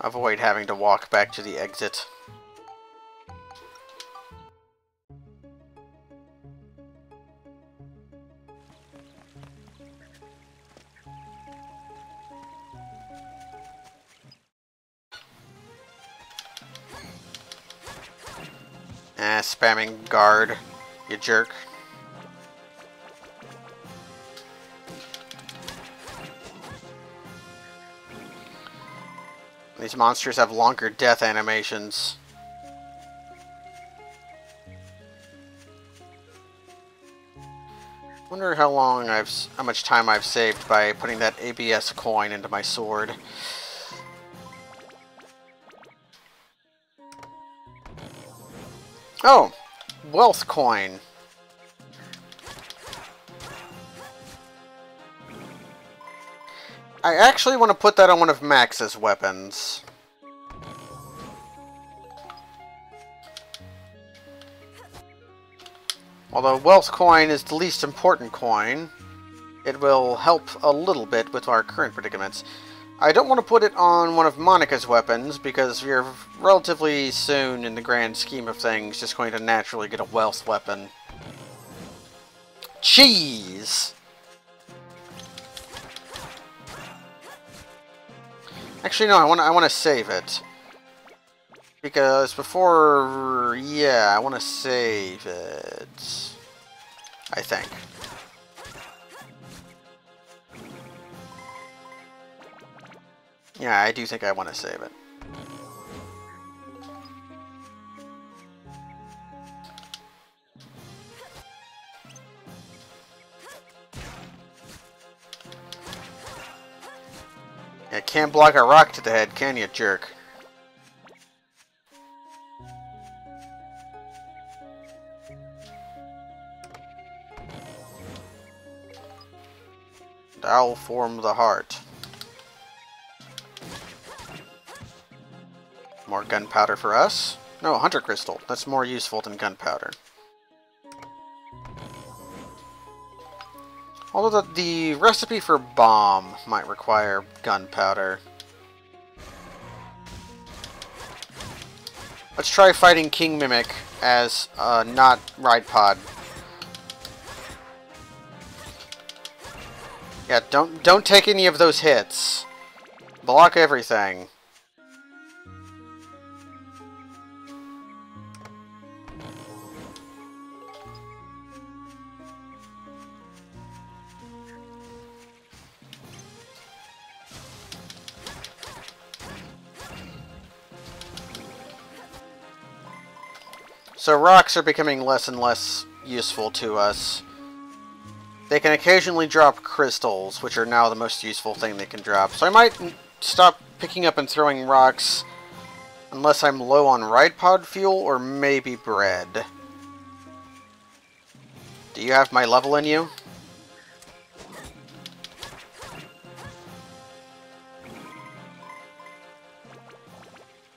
avoid having to walk back to the exit. Spamming guard, you jerk. These monsters have longer death animations. Wonder how much time I've saved by putting that ABS coin into my sword. Oh, wealth coin. I actually want to put that on one of Max's weapons. Although wealth coin is the least important coin, it will help a little bit with our current predicaments. I don't want to put it on one of Monica's weapons, because we're relatively soon, in the grand scheme of things, just going to naturally get a wealth weapon. Cheese! Actually, no, I want to save it. Because before... yeah, I want to save it. I think. Yeah, I do think I want to save it. Yeah, can't block a rock to the head, can you, jerk? I'll form the heart. More gunpowder for us. No, hunter crystal. That's more useful than gunpowder. Although the recipe for bomb might require gunpowder. Let's try fighting King Mimic as not Ride Pod. Yeah, don't take any of those hits. Block everything. So rocks are becoming less and less useful to us. They can occasionally drop crystals, which are now the most useful thing they can drop. So I might stop picking up and throwing rocks unless I'm low on Ride Pod fuel or maybe bread. Do you have my level in you?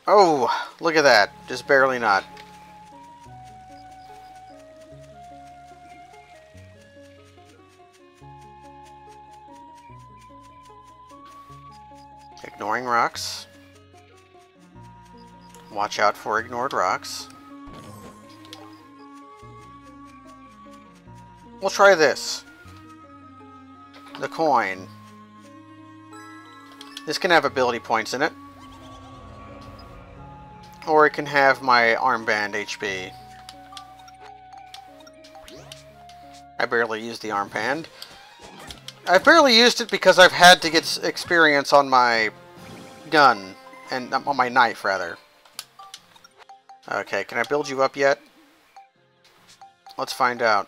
Oh, look at that. Just barely not. Ignoring rocks. Watch out for ignored rocks. We'll try this. The coin. This can have ability points in it. Or it can have my armband HP. I barely used the armband. I've barely used it because I've had to get experience on my gun. And on my knife, rather. Okay, can I build you up yet? Let's find out.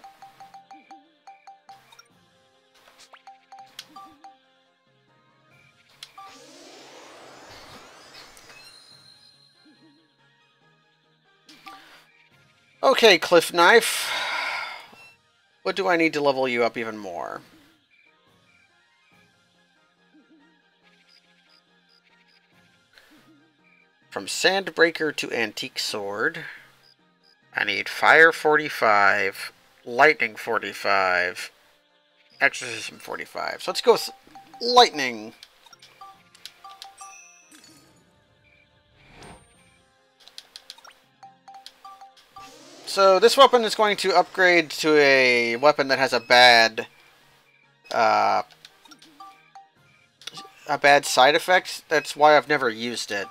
Okay, Cliff Knife. What do I need to level you up even more? From Sandbreaker to Antique Sword, I need Fire 45, Lightning 45, Exorcism 45. So let's go with lightning. So this weapon is going to upgrade to a weapon that has a bad side effect. That's why I've never used it.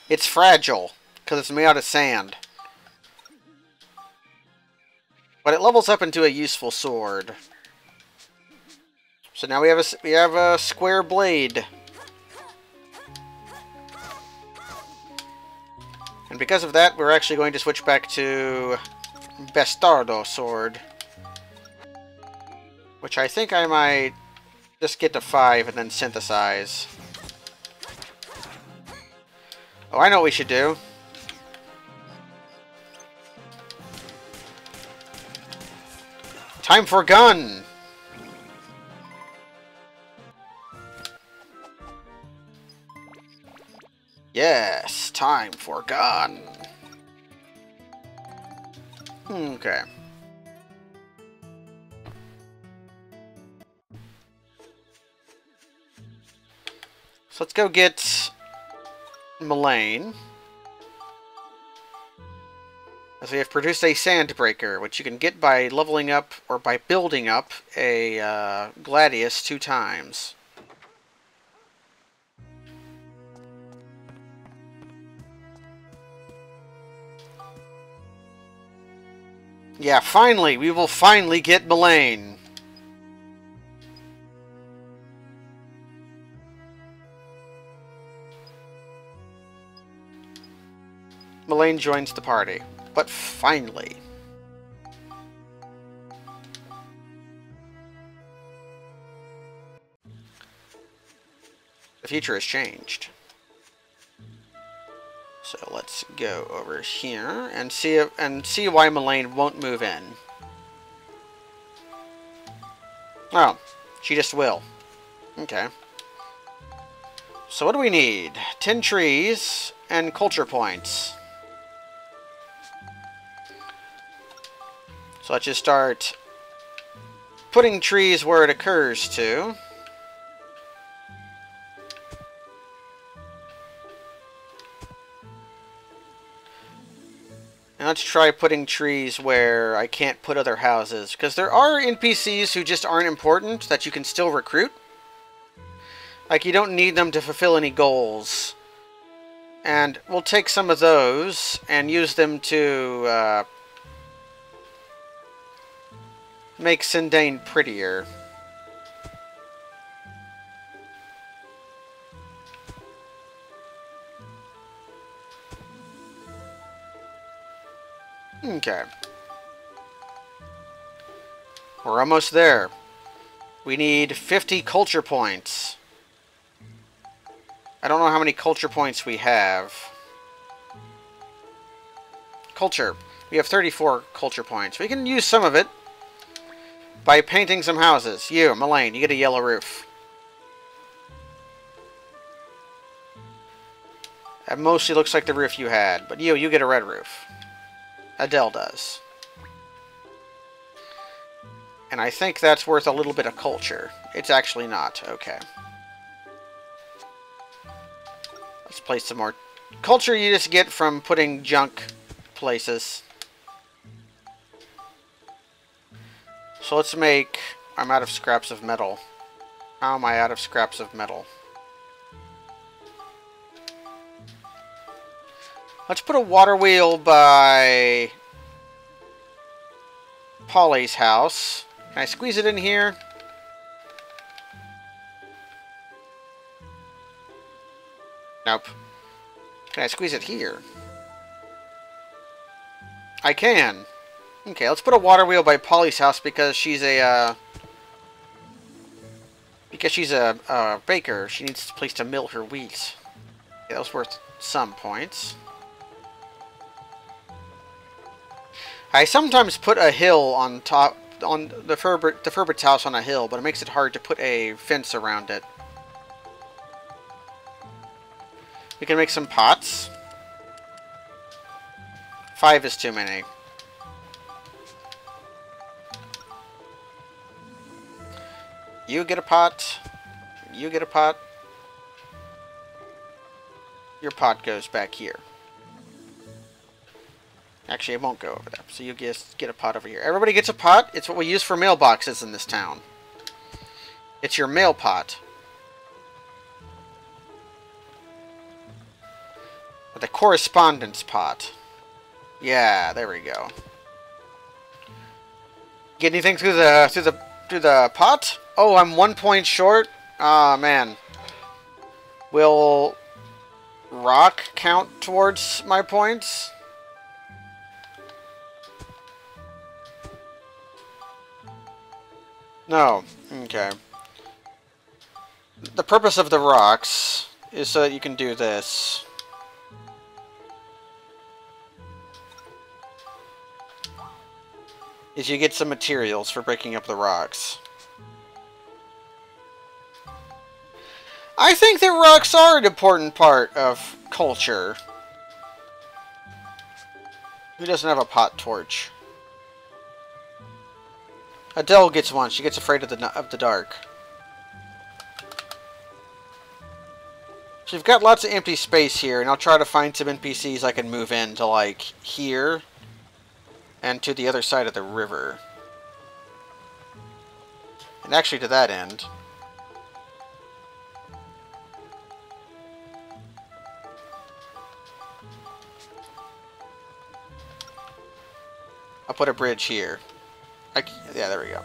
It's fragile because it's made out of sand. But it levels up into a useful sword. So now we have a square blade. And because of that, we're actually going to switch back to Bastardo sword. Which I think I might just get to 5 and then synthesize. Oh, I know what we should do. Time for gun! Yes, time for gun. Okay. So let's go get Mullane. As we have produced a Sandbreaker, which you can get by leveling up or by building up a Gladius 2 times. Yeah, finally! We will finally get Mullane! Mullane joins the party. But finally. The future has changed. So let's go over here and see why Mullane won't move in. Oh, she just will. Okay. So what do we need? 10 trees and culture points. So let's just start putting trees where it occurs to. And let's try putting trees where I can't put other houses. Because there are NPCs who just aren't important that you can still recruit. Like, you don't need them to fulfill any goals. And we'll take some of those and use them to make Sindane prettier. Okay. We're almost there. We need 50 culture points. I don't know how many culture points we have. Culture. We have 34 culture points. We can use some of it by painting some houses. You, Mullane, you get a yellow roof. That mostly looks like the roof you had, but you get a red roof. Adele does. And I think that's worth a little bit of culture. It's actually not. Okay. Let's place some more culture you just get from putting junk places. So let's make... I'm out of scraps of metal. How am I out of scraps of metal? Let's put a water wheel by Polly's house. Can I squeeze it in here? Nope. Can I squeeze it here? I can. Okay, let's put a water wheel by Polly's house because she's a baker. She needs a place to mill her wheat. Okay, that was worth some points. I sometimes put a hill on top, on the Furbert's house on a hill, but it makes it hard to put a fence around it. We can make some pots. 5 is too many. You get a pot. You get a pot. Your pot goes back here. Actually, it won't go over there. So you just get a pot over here. Everybody gets a pot. It's what we use for mailboxes in this town. It's your mail pot. Or the correspondence pot. Yeah, there we go. Get anything through the pot? Oh, I'm 1 point short? Ah, man. Will rock count towards my points? No. Okay. The purpose of the rocks is so that you can do this. Is you get some materials for breaking up the rocks. I think that rocks are an important part of culture. Who doesn't have a pot torch? Adele gets one. She gets afraid of the dark. So you've got lots of empty space here, and I'll try to find some NPCs I can move in to, like, here and to the other side of the river. And actually to that end. I'll put a bridge here. Yeah, there we go.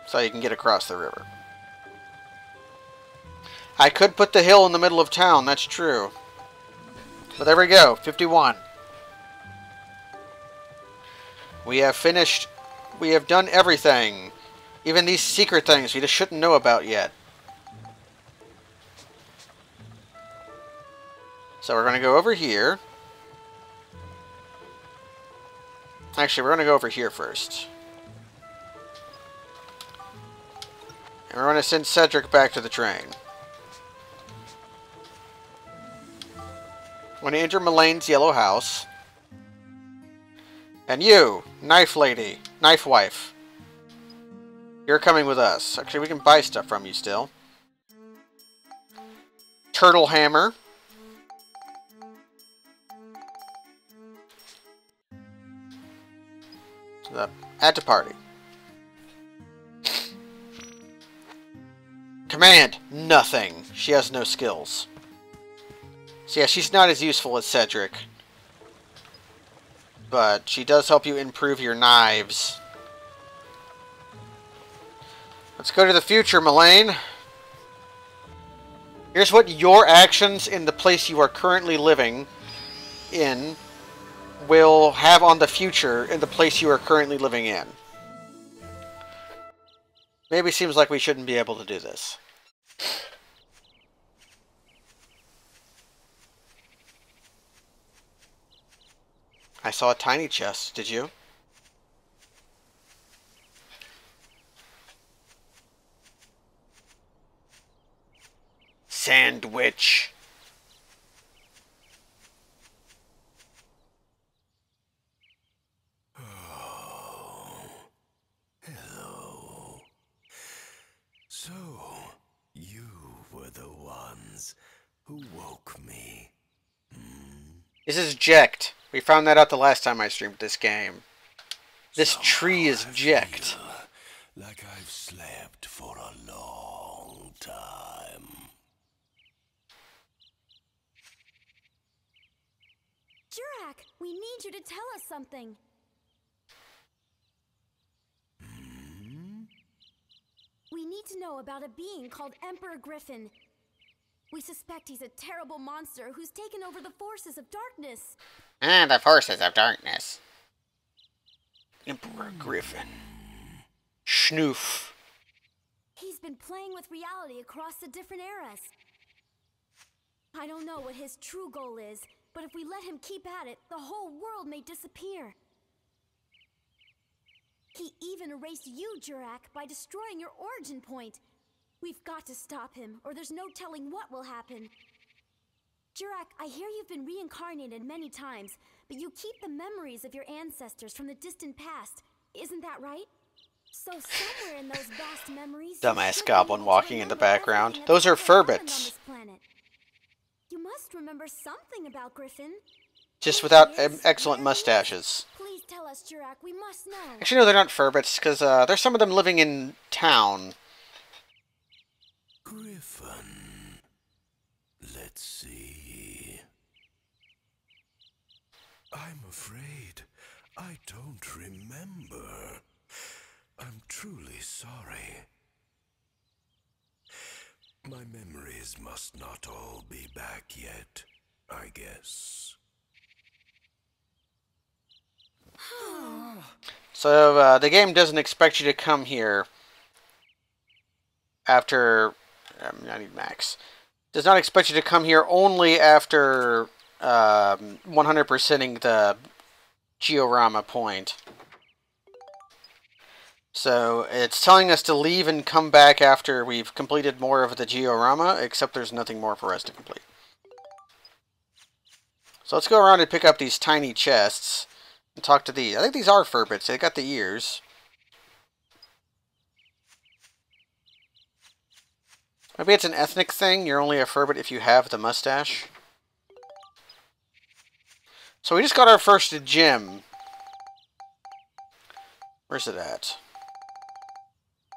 So you can get across the river. I could put the hill in the middle of town, that's true. But there we go, 51. We have finished. We have done everything. Even these secret things we just shouldn't know about yet. So we're going to go over here. Actually, we're going to go over here first. And we're going to send Cedric back to the train. I'm going to enter Melane's yellow house. And you, Knife Lady, Knife Wife. You're coming with us. Actually, we can buy stuff from you still. Turtle Hammer. Add to party. Command, nothing. She has no skills. So yeah, she's not as useful as Cedric. But she does help you improve your knives. Let's go to the future, Melaine. Here's what your actions in the place you are currently living in will have on the future in the place you are currently living in. Maybe seems like we shouldn't be able to do this. I saw a tiny chest, did you? Sandwich. Hello. So, you were the ones who woke me. This is Jecht. We found that out the last time I streamed this game. This tree is Jecht. Like I've slept for a long time. Jurak, we need you to tell us something. We need to know about a being called Emperor Griffin. We suspect he's a terrible monster who's taken over the forces of darkness. Ah, the forces of darkness. Emperor Griffin. Schnoof. He's been playing with reality across the different eras. I don't know what his true goal is, but if we let him keep at it, the whole world may disappear. He even erased you, Jurak, by destroying your origin point. We've got to stop him, or there's no telling what will happen. Jurak, I hear you've been reincarnated many times, but you keep the memories of your ancestors from the distant past. Isn't that right? So somewhere in those vast memories, Dumbass goblin walking in the background. Those are Furbits. You must remember something about Griffin. Just without excellent mustaches. Please tell us, Jurak. We must know. Actually, no, they're not Furbits, because there's some of them living in town. Griffin. Let's see. I'm afraid I don't remember. I'm truly sorry. My memories must not all be back yet, I guess. So, the game doesn't expect you to come here after... I need Max. Does not expect you to come here only after 100%ing the Georama point. So, it's telling us to leave and come back after we've completed more of the Georama, except there's nothing more for us to complete. So let's go around and pick up these tiny chests and talk to these. I think these are Furbits. They got the ears. Maybe it's an ethnic thing. You're only a Furbit if you have the mustache. So we just got our first gem. Where's it at?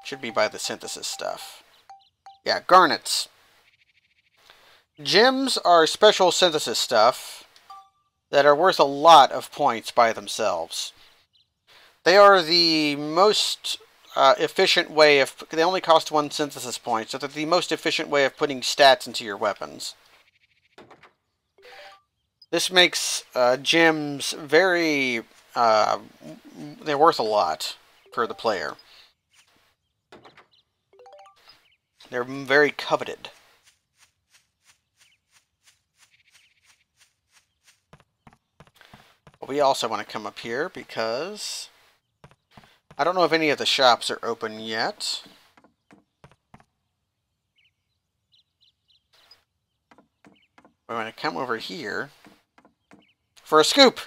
Should be by the synthesis stuff. Yeah, garnets. Gems are special synthesis stuff that are worth a lot of points by themselves. They are the most efficient way of... They only cost 1 synthesis point, so they're the most efficient way of putting stats into your weapons. This makes gems very... they're worth a lot for the player. They're very coveted. But we also want to come up here because I don't know if any of the shops are open yet. We're going to come over here for a scoop.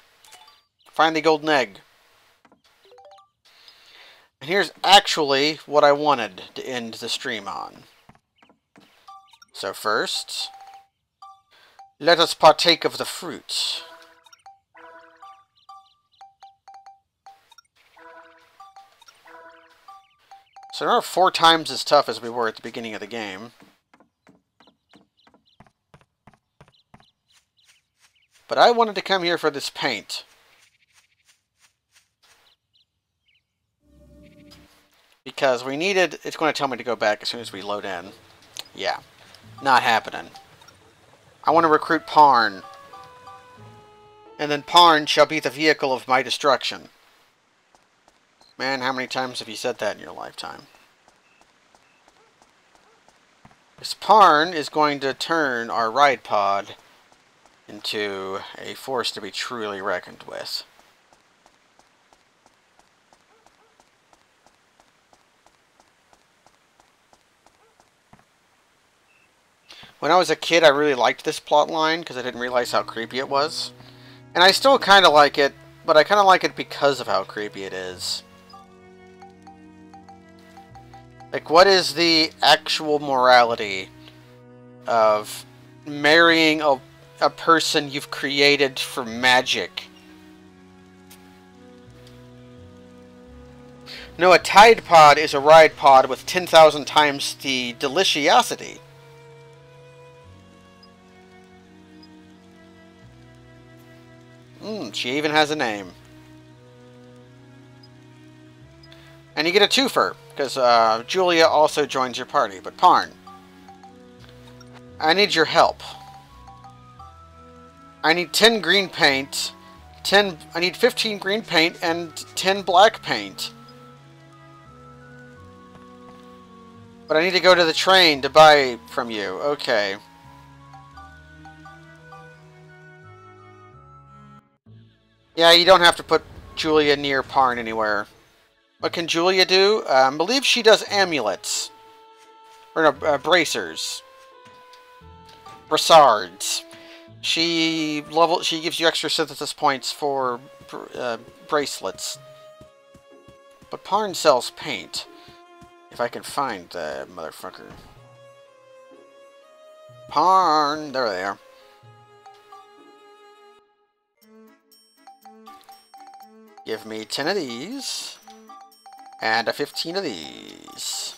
Find the golden egg. And here's actually what I wanted to end the stream on. So first, let us partake of the fruit. So now we're 4 times as tough as we were at the beginning of the game. But I wanted to come here for this paint. Because we needed... It's going to tell me to go back as soon as we load in. Yeah. Not happening. I want to recruit Parn. And then Parn shall be the vehicle of my destruction. Man, how many times have you said that in your lifetime? This Parn is going to turn our ride pod into a force to be truly reckoned with. When I was a kid, I really liked this plot line because I didn't realize how creepy it was. And I still kind of like it, but I kind of like it because of how creepy it is. Like, what is the actual morality of marrying a person you've created for magic? No, a Tide Pod is a ride pod with 10,000 times the deliciosity. She even has a name. And you get a twofer, because Julia also joins your party. But Parn, I need your help. I need 10 green paint, I need 15 green paint and 10 black paint. But I need to go to the train to buy from you. Okay. Yeah, you don't have to put Julia near Parn anywhere. What can Julia do? I believe she does amulets. Or no, bracers. Brassards. She gives you extra synthesis points for bracelets. But Parn sells paint. If I can find the motherfucker. Parn! There they are. Give me 10 of these. And a 15 of these.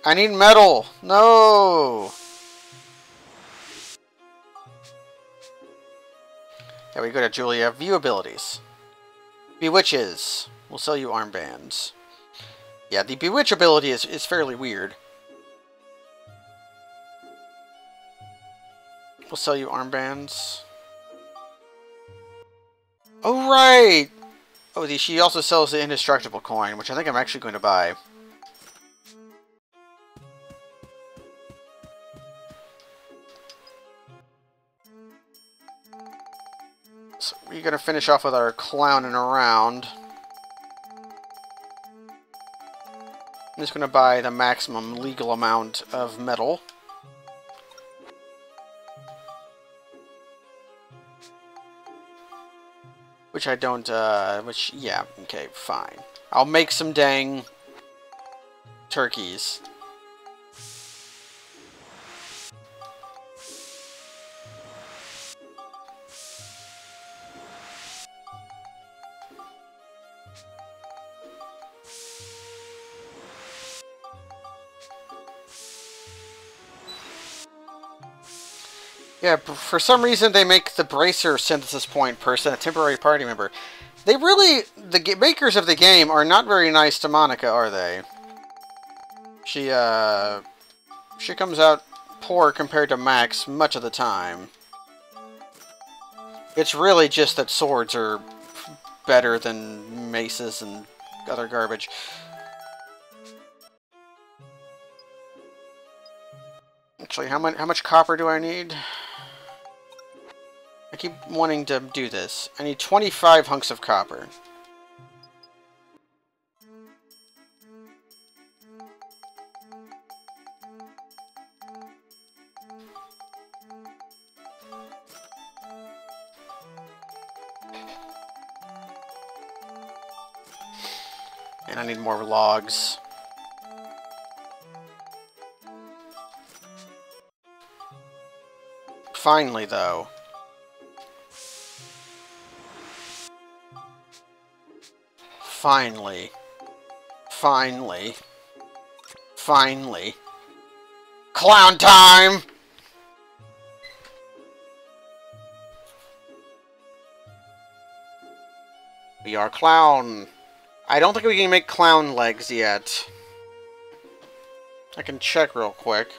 I need metal! No! There we go to Julia. View abilities. Bewitches. We'll sell you armbands. Yeah, the Bewitch ability is fairly weird. We'll sell you armbands. Oh, right! Oh, she also sells the indestructible coin, which I think I'm actually going to buy. So we're going to finish off with our clowning around. I'm just going to buy the maximum legal amount of metal. Which I don't, yeah, okay, fine. I'll make some dang turkeys. Yeah, for some reason they make the Bracer synthesis point person a temporary party member. They really, the makers of the game are not very nice to Monica, are they? She comes out poor compared to Max much of the time. It's really just that swords are better than maces and other garbage. Actually, how much copper do I need? I keep wanting to do this. I need 25 hunks of copper. And I need more logs. Finally, though. Finally. Finally. Finally. Clown time! We are clown. I don't think we can make clown legs yet. I can check real quick.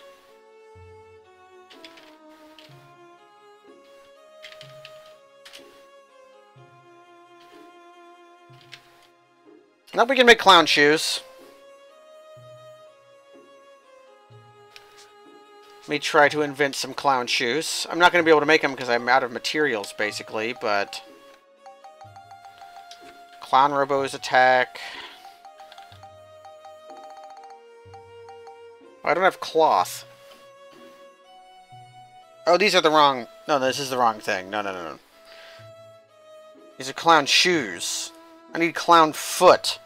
Nope, we can make clown shoes. Let me try to invent some clown shoes. I'm not going to be able to make them because I'm out of materials, basically, but... Clown Robo's attack. Oh, I don't have cloth. Oh, these are the wrong... No, this is the wrong thing. No. These are clown shoes. I need clown foot.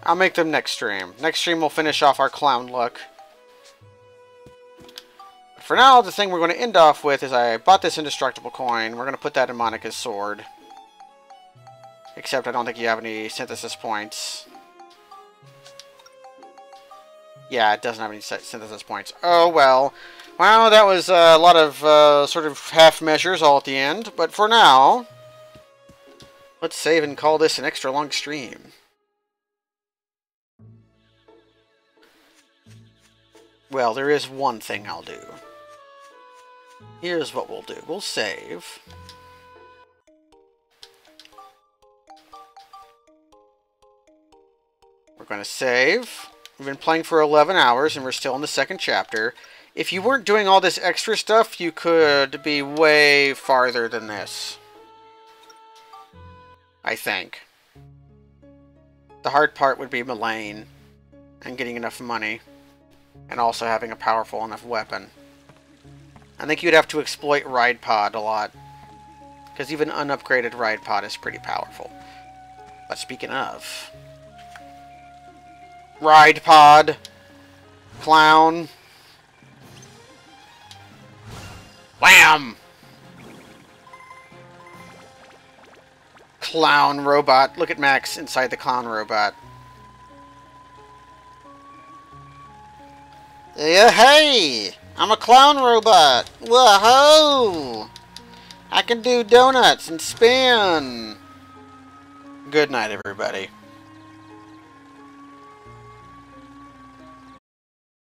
I'll make them next stream. Next stream we'll finish off our clown look. But for now, the thing we're going to end off with is I bought this indestructible coin. We're going to put that in Monica's sword. Except I don't think you have any synthesis points. Yeah, it doesn't have any synthesis points. Oh, well. Well, that was a lot of sort of half measures all at the end. But for now, let's save and call this an extra long stream. Well, there is one thing I'll do. Here's what we'll do. We'll save. We're going to save. We've been playing for 11 hours and we're still in the second chapter. If you weren't doing all this extra stuff, you could be way farther than this. I think. The hard part would be Mullane and getting enough money. and also having a powerful enough weapon. I think you'd have to exploit Ride Pod a lot, because even unupgraded Ride Pod is pretty powerful. But speaking of... Ride Pod! Clown! Wham! Clown robot. Look at Max inside the clown robot. Yeah, hey! I'm a clown robot! Whoa! I can do donuts and spin! Good night, everybody.